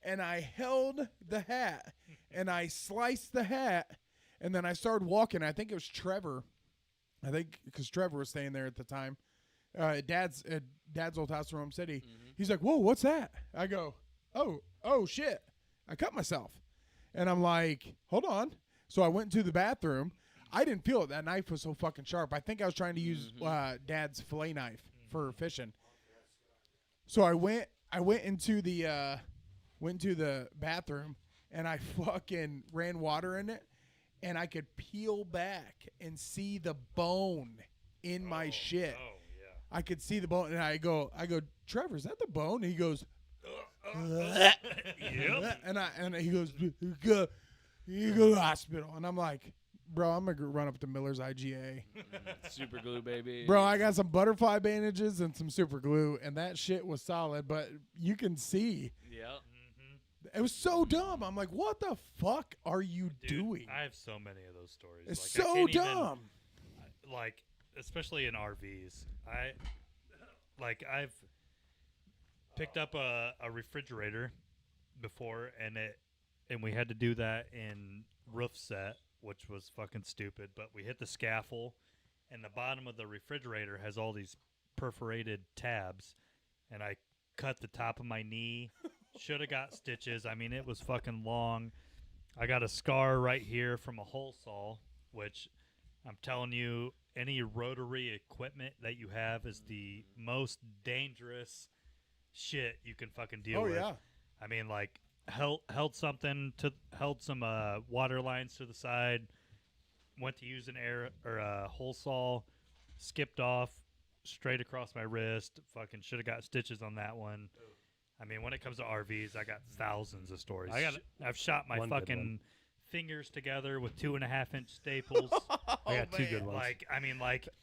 and I held the hat and I sliced the hat, and then I started walking. I think it was Trevor. I think because Trevor was staying there at the time. Dad's old house in Rome City. He's like, whoa, what's that? I go, oh shit, I cut myself. And I'm like, hold on. So I went to the bathroom. I didn't feel it. That knife was so fucking sharp. I think I was trying to use Dad's fillet knife for fishing. So I went into the bathroom, and I fucking ran water in it, and I could peel back and see the bone in my shit. Oh, yeah. I could see the bone, and I go, Trevor, is that the bone? And he goes, Yep. and he goes, you go to the hospital. And I'm like, bro, I'm gonna run up to Miller's IGA. Super glue, baby. Bro, I got some butterfly bandages and some super glue, and that shit was solid. But you can see Yep. it was so dumb. I'm like, what the fuck are you Dude, doing? I have so many of those stories. It's Like, I so can't even- dumb. like, especially in RVs. I've picked up a refrigerator before, and we had to do that in roof set, which was fucking stupid. But we hit the scaffold, and the bottom of the refrigerator has all these perforated tabs, and I cut the top of my knee. Should have got stitches. I mean, it was fucking long. I got a scar right here from a hole saw, which I'm telling you, any rotary equipment that you have is the most dangerous shit you can fucking deal with. Yeah. I mean, like held some water lines to the side, went to use an hole saw, skipped off straight across my wrist. Fucking should have got stitches on that one. I mean, when it comes to RVs, I got thousands of stories. I've shot my fucking fingers together with 2.5-inch staples. I got two good ones.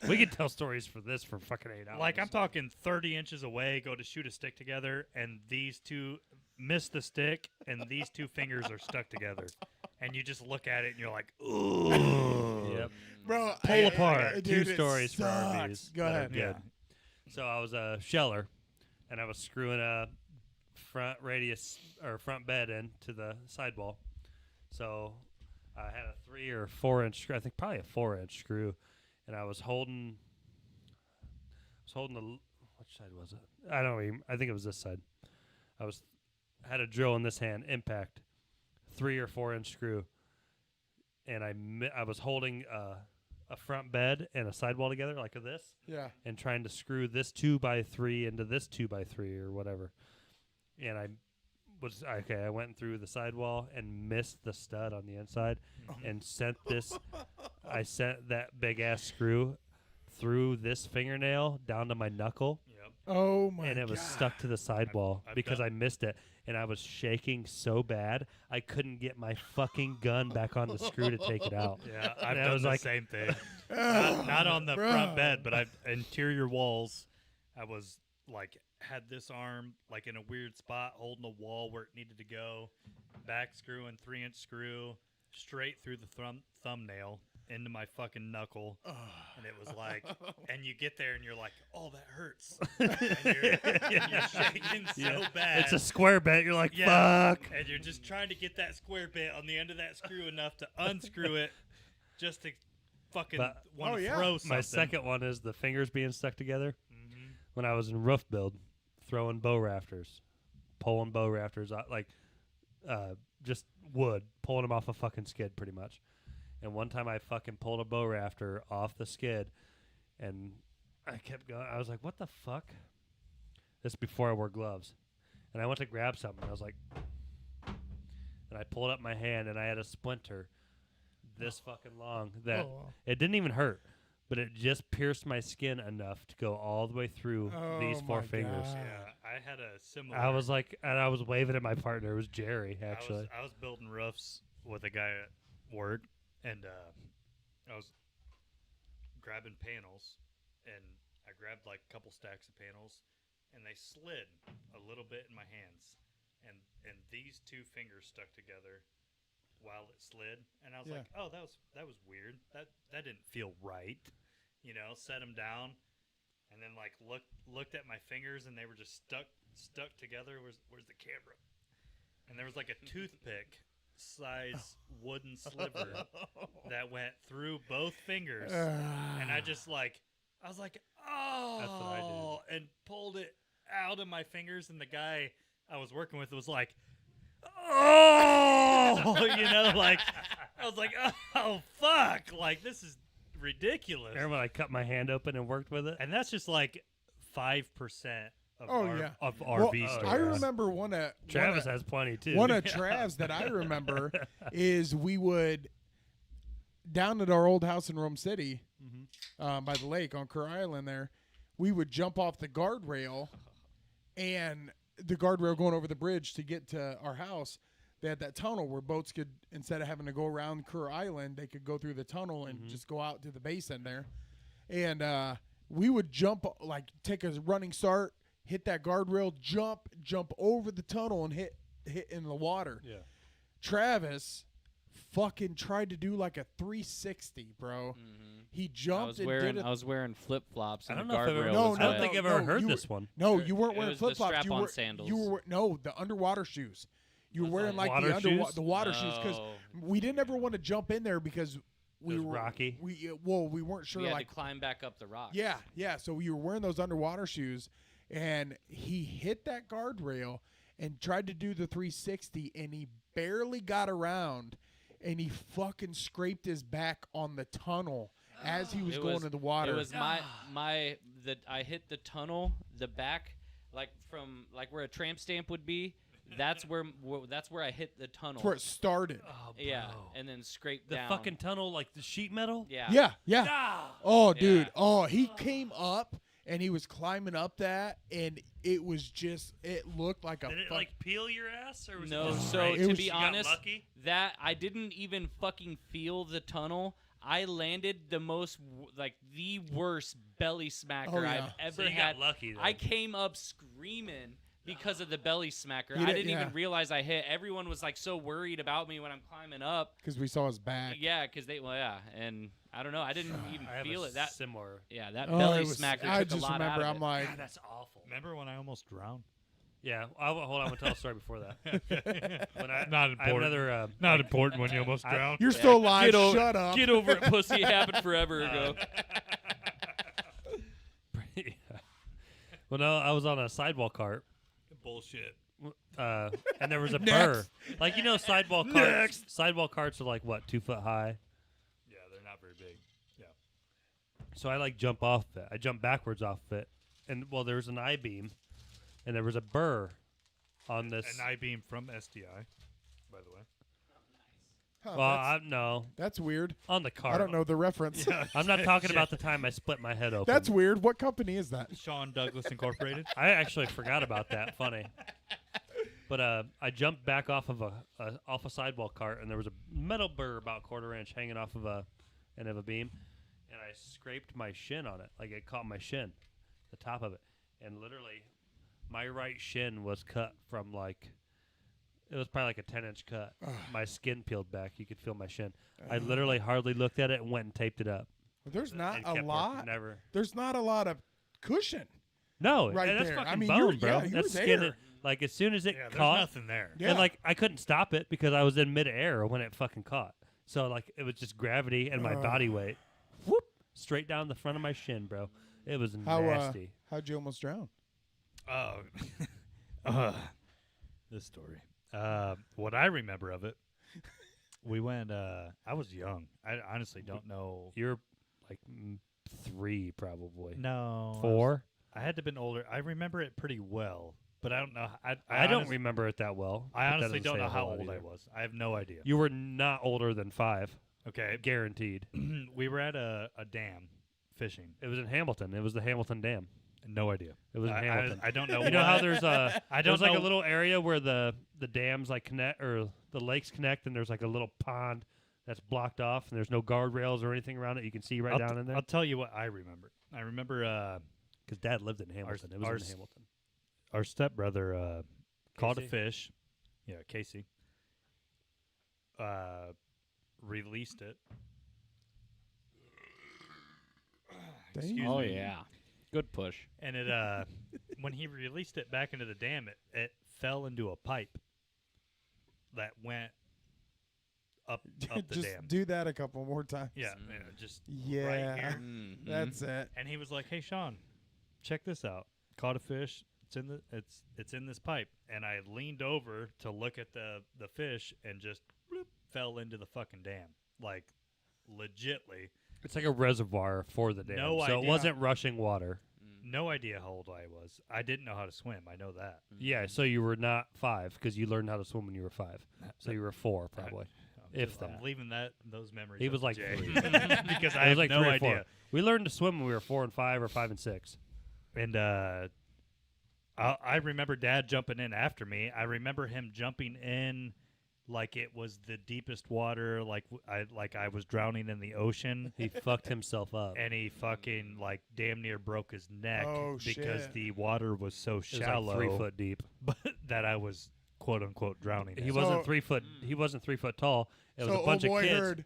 We could tell stories for this for fucking 8 hours. Like, I'm talking 30 inches away, go to shoot a stick together, and these two miss the stick, and these two fingers are stuck together. And you just look at it, and you're like, ooh. Yep. Bro, Pull apart. dude, Two it stories for sucks. RVs. Go that are ahead. good. So I was a sheller, and I was screwing a front radius or front bed into the sidewall. So I had a 3 or 4 inch screw. I think probably a 4-inch screw, and I was holding the which side was it? I don't even. I think it was this side. Had a drill in this hand, impact, 3 or 4-inch screw, and I was holding a front bed and a sidewall together like this. Yeah. And trying to screw this 2x3 into this 2x3 or whatever. And I went through the sidewall and missed the stud on the inside and sent that big ass screw through this fingernail down to my knuckle. Yep. Oh my god. And it was stuck to the sidewall because I missed it. And I was shaking so bad I couldn't get my fucking gun back on the screw to take it out. Yeah, I've done the same thing. Not on the front bed, but interior walls. I was like, had this arm like in a weird spot, holding the wall where it needed to go, back screw and 3-inch screw straight through the thumbnail into my fucking knuckle, and it was like, and you get there and you're like, oh, that hurts, and you're shaking so bad. It's a square bit. You're like, fuck, and you're just trying to get that square bit on the end of that screw enough to unscrew it, just to fucking want to throw something. My second one is the fingers being stuck together. When I was in roof build, throwing bow rafters, pulling bow rafters out, like just wood, pulling them off a fucking skid pretty much. And one time I fucking pulled a bow rafter off the skid, and I kept going. I was like, what the fuck? This is before I wore gloves. And I went to grab something. I was like, and I pulled up my hand, and I had a splinter this fucking long that it didn't even hurt. But it just pierced my skin enough to go all the way through these 4 fingers. God. Yeah, I had a similar. I was like, and I was waving at my partner. It was Jerry, actually. I was building roofs with a guy at work, and I was grabbing panels, and I grabbed like a couple stacks of panels, and they slid a little bit in my hands, and these 2 fingers stuck together while it slid, and I was like, oh, that was weird. That didn't feel right, set them down, and then like looked at my fingers, and they were just stuck together. Where's the camera? And there was like a toothpick size wooden sliver that went through both fingers, and I was like, oh, that's what I did. And pulled it out of my fingers, and the guy I was working with was like, oh, like I was like, oh fuck, like this is ridiculous. Remember when I cut my hand open and worked with it? And that's just like 5% of of Well, RV stories. I remember one at Travis has plenty too. One of Trav's that I remember is we would down at our old house in Rome City, by the lake on Kerr Island. There, we would jump off the guardrail, and the guardrail going over the bridge to get to our house. They had that tunnel where boats could, instead of having to go around Kerr Island, they could go through the tunnel and just go out to the basin there. And we would jump, like take a running start, hit that guardrail, jump over the tunnel and hit in the water. Yeah. Travis fucking tried to do like a 360, bro. He jumped I was wearing flip flops. I and don't the know if I've guardrail ever, was I don't wet. think I've ever heard this one. No, you weren't It wearing was the flip flops. strap-on sandals. You were the underwater shoes. You were wearing like water shoes? the water shoes because Oh. we didn't ever want to jump in there because we was were rocky. We weren't sure We had like to climb back up the rocks. yeah. So you were wearing those underwater shoes, and he hit that guardrail and tried to do the 360, and he barely got around, and he fucking scraped his back on the tunnel as he was It going was- to the water. It was I hit the tunnel, the back, like from like where a tramp stamp would be. That's where I hit the tunnel. That's where it started. Oh, yeah, bro. and then scraped The down. fucking tunnel, like the sheet metal. Yeah. Yeah. Oh, dude. Yeah. Oh, he came up and he was climbing up that, and it was just. It looked like a. Did it like peel your ass, or was No, it just so straight? It to was- be You got honest, lucky? that I didn't even fucking feel the tunnel. I landed the the worst belly smacker Oh, yeah. I've ever So you had. got lucky then. I came up screaming because of the belly smacker. You I did- didn't yeah. even realize I hit. Everyone was like so worried about me when I'm climbing up. Because we saw his back. Yeah, because and I don't know. I didn't even I have feel a it. That similar. yeah, that Oh, belly it was- smacker I took just a lot remember. out of I'm it. like, God, that's awful. Remember when I almost drowned? Yeah, hold on. I'm gonna tell a story before that. When I, Not I have important. another. Not important when you almost drowned. you're still alive. Get over, Shut up. Get over it, pussy. It happened forever ago. Yeah. Well, no, I was on a sidewall cart, Bullshit. and there was a Next. burr. Like sidewall carts. Sidewall carts are like what, 2 foot high. Yeah, they're not very big. Yeah. So I like jump off it. I jump backwards off it, and there was an I-beam, and there was a burr on this. An I-beam from SDI, by the way. Huh, Well, no, that's weird. on the cart. I don't know the reference. I'm not talking about the time I split my head open. That's weird. What company is that? Sean Douglas Incorporated. I actually forgot about that. Funny. But I jumped back off of a sidewall cart, and there was a metal burr about 1/4 inch hanging off of a end of a beam, and I scraped my shin on it. Like it caught my shin, the top of it, and literally, my right shin was cut from it was probably like a 10-inch cut. My skin peeled back. You could feel my shin. I literally hardly looked at it and went and taped it up. There's not and a kept lot. working. Never. There's not a lot of cushion. No, Right and that's there. I fucking mean, bone, bro. you That's were skin. there. Like as soon as it Yeah, there's caught, nothing there. Yeah. and I couldn't stop it because I was in midair when it fucking caught. So it was just gravity and my body weight, whoop, straight down the front of my shin, bro. It was nasty. How'd you almost drown? Oh, this story. What I remember of it, we went. I was young. I honestly don't know. You're like 3 probably. No, 4. I had to have been older. I remember it pretty well, but I don't know. I don't remember it that well. I but that honestly doesn't don't say know a how whole lot old I either. was. I have no idea. You were not older than 5, Okay, guaranteed. we were at a dam fishing. It was in Hamilton. It was the Hamilton Dam. No idea. It was in Hamilton. I don't know. You know how what- there's a I there's don't like know. a little area where the dams connect, or the lakes connect, and there's like a little pond that's blocked off, and there's no guardrails or anything around it. You can see right down in there. I'll tell you what I remember. I remember Because Dad lived in Hamilton. It was ours- in Hamilton. our stepbrother caught a Casey? fish. Yeah, Casey. Released it. Excuse Oh me. yeah, good push. And it when he released it back into the dam, it fell into a pipe that went up the Just dam. do that a couple more times. Yeah, just Yeah. right here. That's it. And he was like, "Hey, Sean, check this out. Caught a fish. It's in this pipe." And I leaned over to look at the fish and just bloop, fell into the fucking dam, like legitly. It's like a reservoir for the dam, No so it idea. wasn't rushing water. No idea how old I was. I didn't know how to swim. I know that. Yeah, so you were not 5 because you learned how to swim when you were 5. So you were 4 probably. If I'm that. leaving those memories. He up was to like Jay. 3. because It I have was like no 3 or 4. idea. We learned to swim when we were 4 and 5 or 5 and 6. And I remember Dad jumping in after me. I remember him jumping in like it was the deepest water, like I was drowning in the ocean. He fucked himself up. And he fucking like damn near broke his neck Oh, because shit. the water was so It was shallow, like 3 foot deep. but that I was quote unquote drowning. He in. wasn't So- 3 foot. He wasn't 3 foot tall. It was so a bunch old boy of kids. heard,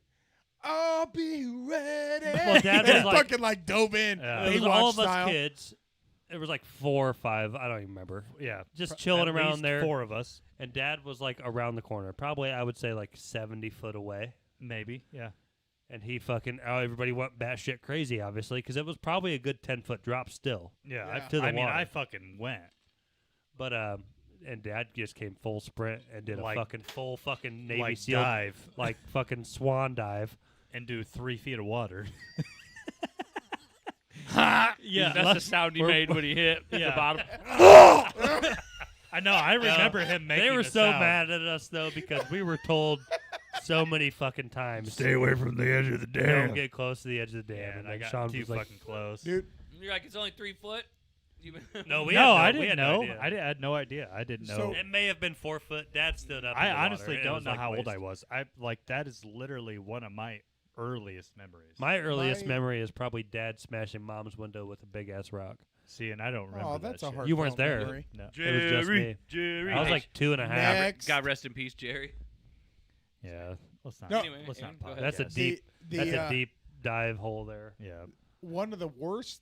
"I'll be ready." Well, Dad was and like- fucking like dove in, Yeah. It was Baywatch all of style. us kids, It was like 4 or 5. I don't even remember. Yeah, Just chilling at around least there. 4 of us, And Dad was like around the corner, probably I would say like 70 foot away. maybe. Yeah. And he everybody went batshit crazy, obviously, because it was probably a good 10-foot drop still. Yeah, Yeah. To the I mean, water. I fucking went. But and Dad just came full sprint and did Like- a fucking full fucking Navy like SEAL dive like fucking swan dive. and do 3 feet of water. Yeah, that's the sound he made when he hit the Yeah. bottom. I know. I remember him making. They were the so sound. mad at us though because we were told so many fucking times. Stay away from the edge of the dam. Don't get close to the edge of the dam. Yeah, and and I then got Sean too was like, fucking close. Dude, You're like, it's only 3 foot. "No, we No, had I we didn't had no know. idea. I had no idea. I didn't know. So- It may have been 4 foot. Dad stood up. in I the water, honestly and it don't was know like how old waist. I was. I like that is literally one of my earliest memories. My earliest My- memory is probably Dad smashing Mom's window with a big ass rock. See, and I don't remember oh, that that's a shit. hard. You weren't there. Memory. No. It was just me. Jerry. I was like 2.5. Next. God rest in peace, Jerry. Yeah. Let's not. No. Anyway, let's not. go ahead. That's a podcast. deep. The, That's a deep dive hole there. Yeah. One of the worst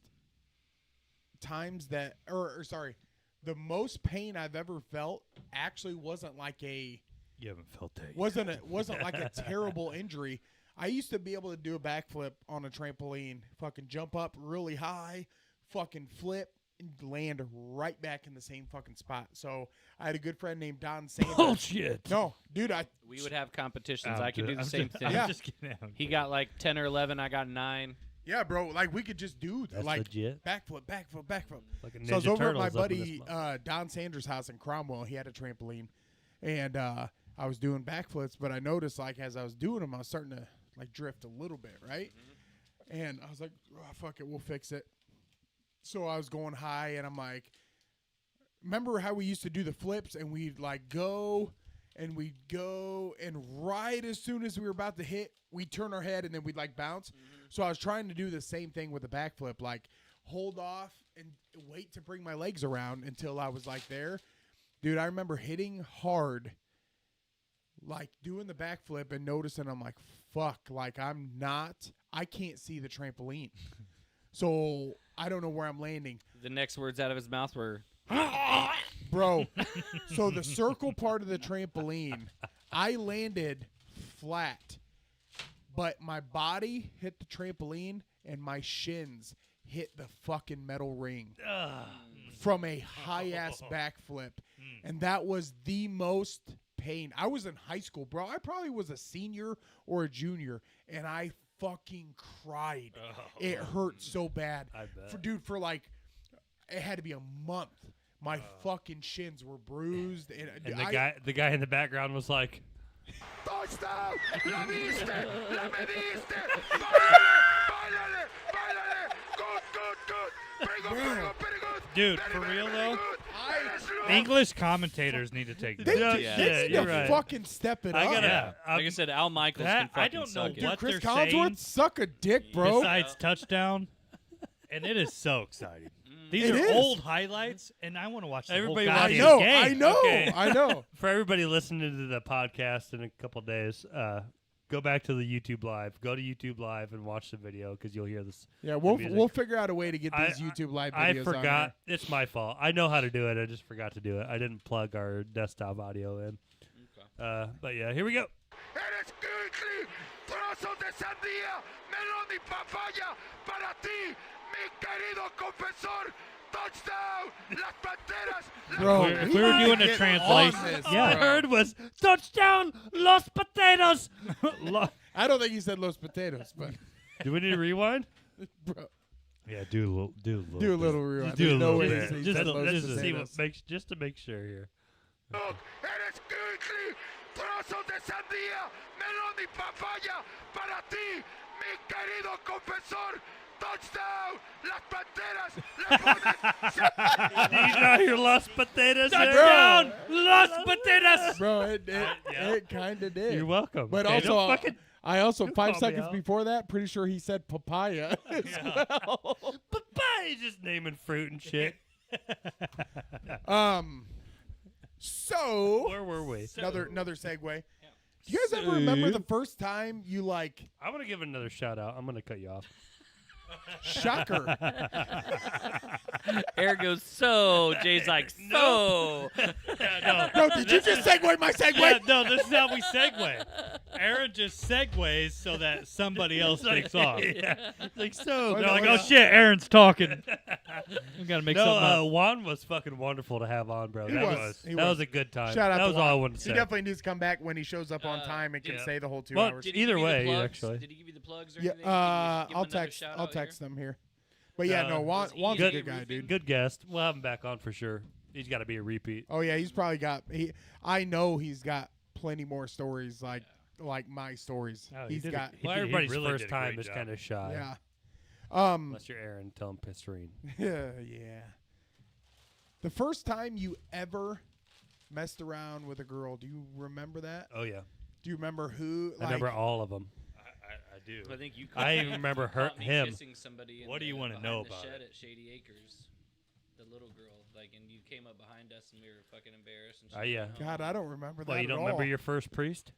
times that, or sorry, the most pain I've ever felt actually wasn't like a You haven't felt that. wasn't like a terrible injury. I used to be able to do a backflip on a trampoline, fucking jump up really high, fucking flip, and land right back in the same fucking spot. So I had a good friend named Don Sanders. Bullshit. No, dude, We would have competitions. I'm I could do the I'm same just, thing. I'm Yeah. just kidding. He got like 10 or 11. I got 9. yeah, bro, like we could just do That's like legit. backflip. Like a Ninja So I was over at Turtles my up in this buddy mug. Don Sanders' house in Cromwell. He had a trampoline, and I was doing backflips, but I noticed like as I was doing them, I was starting to like drift a little bit, right? And I was like, oh, "Fuck it, we'll fix it." So I was going high, and I'm like, "Remember how we used to do the flips, and we'd like go, and we'd go, and right as soon as we were about to hit, we'd turn our head, and then we'd like bounce." So I was trying to do the same thing with the backflip, like hold off and wait to bring my legs around until I was like there. Dude, I remember hitting hard, like doing the backflip and noticing I'm like, fuck, like I can't see the trampoline. So I don't know where I'm landing. The next words out of his mouth were, Bro, so the circle part of the trampoline, I landed flat, but my body hit the trampoline and my shins hit the fucking metal ring from a high-ass backflip. And that was the most pain. I was in high school, bro. I probably was a senior or a junior, and I fucking cried. It hurt so bad. I bet. For like, it had to be a month. My fucking shins were bruised. And The guy in the background was like, ¡Touchdown! ¡La viste! ¡La mediste! ¡Báilale! ¡Báilale! Good! Very good! Dude, for real though, I English commentators need to take they, this. they Yeah, need you're to right. fucking step it I up. gotta. Yeah. like I said, Al Michaels can I fucking don't know suck it. Dude, what Chris they're Collinsworth, saying suck a dick, bro. besides touchdown, and it is so exciting. These It are is. old highlights, and I want to watch the Everybody whole watch I it. goddamn know, game. I know, Okay. I know. For everybody listening to the podcast in a couple days, go back to the YouTube Live. Go to YouTube Live and watch the video because you'll hear this. Yeah, the we'll music. figure out a way to get I- these YouTube live I videos. forgot. It's my fault. I know how to do it. I just forgot to do it. I didn't plug our desktop audio in. But yeah, here we go. Eres Quickly, trozos de sandía, melón y papaya para ti, mi querido confesor. Touchdown, las Panteras. Bro, If we were doing a translation, this, All I heard was touchdown, Los Potatoes. I don't think he said Los Potatoes, but Do we need to rewind? bro, yeah, do a little do a little rewind. do a There's no little way bit. he Just said to, Los just to see what Potatoes. makes, just to make sure here. Eres Quickly, trozos de sandía, melón y papaya para ti, mi querido confesor. Touchdown, las Panteras le ponen. Do you not hear Los Potatoes? Touchdown, Los Potatoes. Bro, it kind of did. You're welcome. But Okay, also, don't fucking I also don't 5 call me seconds out. before that, pretty sure he said papaya as well. Bye. Just naming fruit and shit. So Where were we? another segue. Do you guys ever remember the first time you like? I want to give another shout out. I'm going to cut you off. Shocker. Aaron goes, so. Jay's like, so. No, did you just segue my segue? Yeah, no, this is how we segue. Aaron just segues so that somebody else takes off. Yeah. Like, so. They're like, oh, shit, Aaron's talking. We got to make something up. Juan was fucking wonderful to have on, bro. He That was. He that was. was a good time. Shout out that to was Juan. all I wanted to say. He definitely needs to come back when he shows up on time and can yeah. say the whole 2 Well, hours. Did he Either give you the way, plugs? actually. Did he give you the plugs or Yeah, anything? Can you give him I'll another text. shout I'll out here? text them here. But yeah, no, Juan's a good- good guy, dude. Good guest. We'll have him back on for sure. He's got to be a repeat. Oh yeah, he's probably got. I know he's got plenty more stories like my stories. Oh, he He's did got. He Well, did- he everybody's really first did a time great is job. kind of shy. Yeah. Unless you're Aaron, tell him Pisterine. Yeah. The first time you ever messed around with a girl, do you remember that? Oh, yeah. Do you remember who? I remember all of them. I do. I think you. I even remember caught me him. kissing somebody. What do you wanna know about the shed it? at Shady Acres? The little girl, like, and you came up behind us, and we were fucking embarrassed. And she Yeah. went home. God, I don't remember that Well, you at don't all. remember your first priest?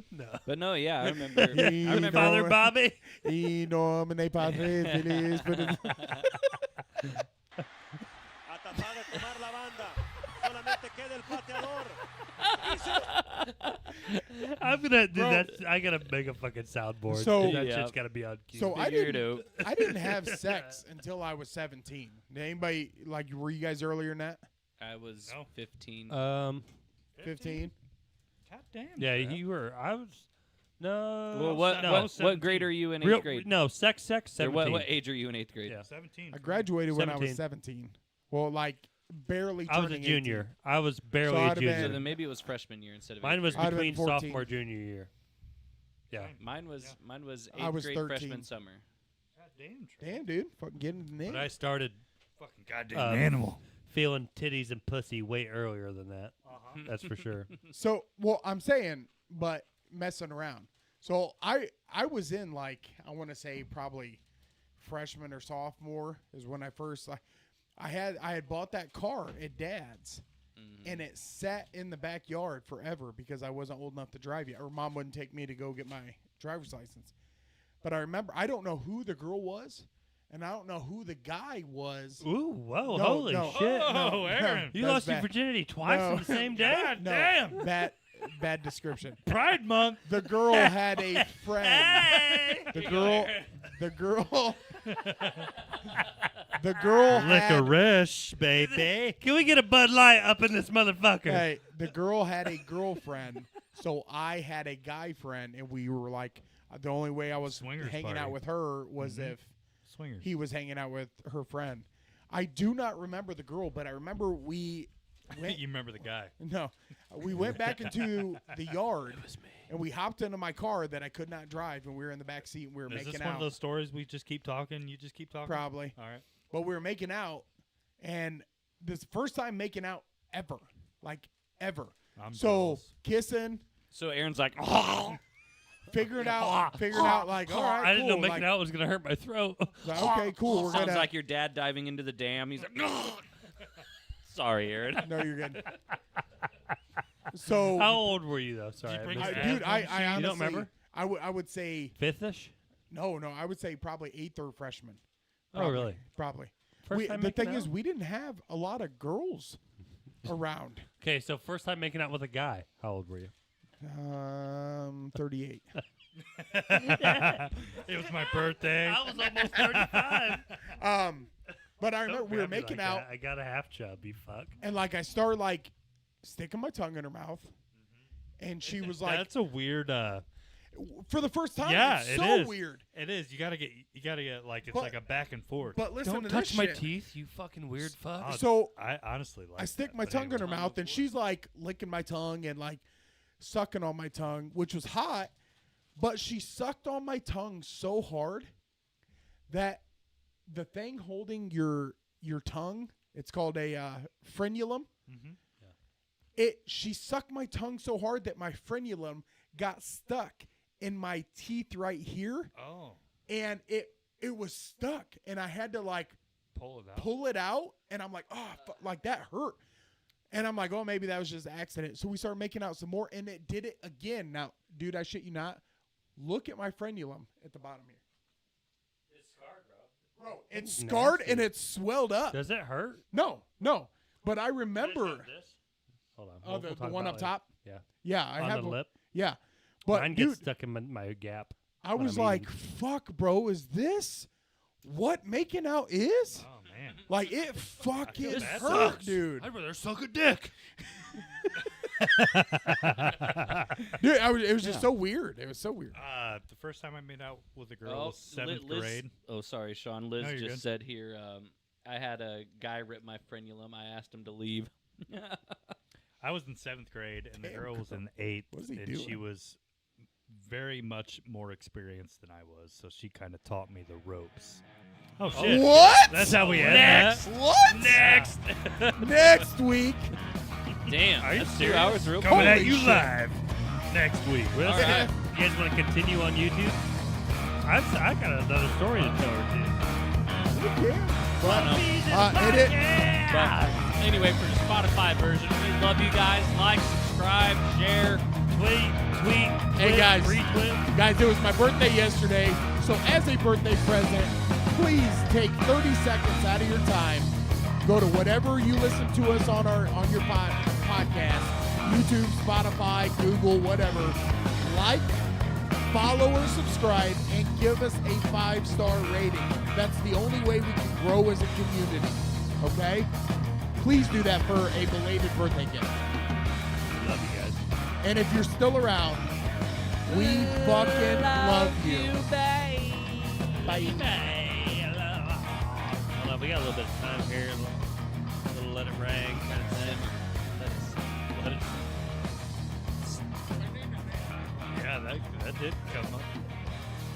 No. But no, yeah, I remember. I remember. Father Bobby? Y nomine Padre feliz. I'm gonna do Bro. that. I gotta make a fucking soundboard. So- that Yeah. shit's gotta be on cue. So I Figure it didn't. out. I didn't have sex until I was 17. Did anybody like? Were you guys earlier than that? I was No. 15. 15. God damn. yeah, you were. I was. No. well, what no, what grade are you in 8th real, grade? No, sex, Or 17. what age are you in 8th grade? Yeah. 17. I graduated when I was 17. 17. Well, like barely. I was a turning junior. 18. I was barely So a I'd have junior. been- So then maybe it was freshman year instead of. Mine 8th was I'd have been between 14. sophomore junior year. Yeah. Mine was 8th I was grade 13. freshman summer. God damn. Trey. Damn, dude, fucking getting the name. But I started Fucking goddamn Um, animal. feeling titties and pussy way earlier than that. That's for sure. So, well, I'm saying, but messing around. So I was in like I want to say probably freshman or sophomore is when I first I had bought that car at Dad's. And it sat in the backyard forever because I wasn't old enough to drive yet, or Mom wouldn't take me to go get my driver's license. But I remember I don't know who the girl was, and I don't know who the guy was. Ooh, whoa, No, holy no. shit. Oh, Aaron. You That's lost your bad. virginity twice No. on the same day? God No, damn. bad description. Pride Month. The girl had a friend. Hey! The girl had, Licorice, baby. Can we get a Bud Light up in this motherfucker? hey, the girl had a girlfriend, so I had a guy friend, and we were like, the only way I was Swingers hanging party. out with her was if Swingers. he was hanging out with her friend. I do not remember the girl, but I remember we went, You remember the guy. no, we went back into the yard, and we hopped into my car that I could not drive, and we were in the back seat, and we were Is making this out. one of those stories we just keep talking? You just keep talking? Probably. All right. But we were making out, and this first time making out ever, like ever. I'm So jealous. kissing, So Aaron's like, figuring out like, all right, I didn't know cool, making like, out was going to hurt my throat. like, okay, cool. We're sounds gonna. like your dad diving into the dam. He's like, sorry, Aaron. No, you're good. So, How old were you, though? Sorry. Did you bring missed your that. dude, I You honestly, don't remember? I would say Fifth-ish? no. I would say probably 8th or freshman. Oh, Probably, really? Probably. First time The making thing is, out? we didn't have a lot of girls around. Okay, so first time making out with a guy. How old were you? 38. It was my birthday. I was almost 35. But I remember Don't we were grab me making like out. that. I got a half chub, you fuck. And like I started like sticking my tongue in her mouth, and she was like, That's a weird. for the first time, Yeah, it's it so is. weird. It is. You gotta get like it's But- like a back and forth. But listen Don't to touch this my shit. teeth, you fucking weird fuck. Oh, So I honestly like. I stick that, my but tongue in her anyway. mouth, and she's like licking my tongue and like sucking on my tongue, which was hot. But she sucked on my tongue so hard that the thing holding your tongue, it's called a frenulum. She sucked my tongue so hard that my frenulum got stuck in my teeth right here, Oh, and it was stuck, and I had to like pull it out. pull it out, and I'm like, oh, like that hurt. And I'm like, oh, maybe that was just an accident. So we started making out some more, and it did it again. Now, dude, I shit you not, Look at my frenulum at the bottom here. It's scarred, bro. Bro, it's scarred nasty. and it's swelled up. Does it hurt? No. But I remember Hold on. the one up top. Yeah. Yeah, I On have the lip. Yeah, but Mine dude, gets stuck in my gap. I when was I'm like, eating. "Fuck, bro, is this what making out is?" Oh man. Like it fucking bad. hurt, Sucks. dude. I'd rather suck a dick. Dude, it was just so weird. It was so weird. The first time I made out with a girl was seventh Liz, grade. Oh, sorry, Sean. Liz No, you're just good. said here, I had a guy rip my frenulum. I asked him to leave. I was in 7th grade, and the Damn, girl was Cooper. in 8th, What is he and doing? she was very much more experienced than I was, so she kind of taught me the ropes. Oh, shit. What? That's how we end Next. that. What? Next. Next week. Damn. Are you that's 2 serious? hours real Coming Holy at you shit. live next week. Well, All right. You guys want to continue on YouTube? I got another story to tell her, too. Edit. But anyway, for the Spotify version, we love you guys. Like, subscribe, share. Tweet. Hey, click, guys. retweet. Guys, it was my birthday yesterday, so as a birthday present, please take 30 seconds out of your time. Go to whatever you listen to us on your podcast, YouTube, Spotify, Google, whatever. Like, follow or subscribe, and give us a 5-star rating. That's the only way we can grow as a community. Okay? Please do that for a belated birthday gift. Love you guys. And if you're still around, we fucking love you. Bye. Hold on, we got a little bit of time here. A little let it ring kind of thing. Let it. Yeah, that did come up.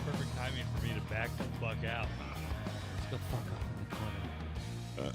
Perfect timing for me to back the fuck out. Let's go fuck off in the corner.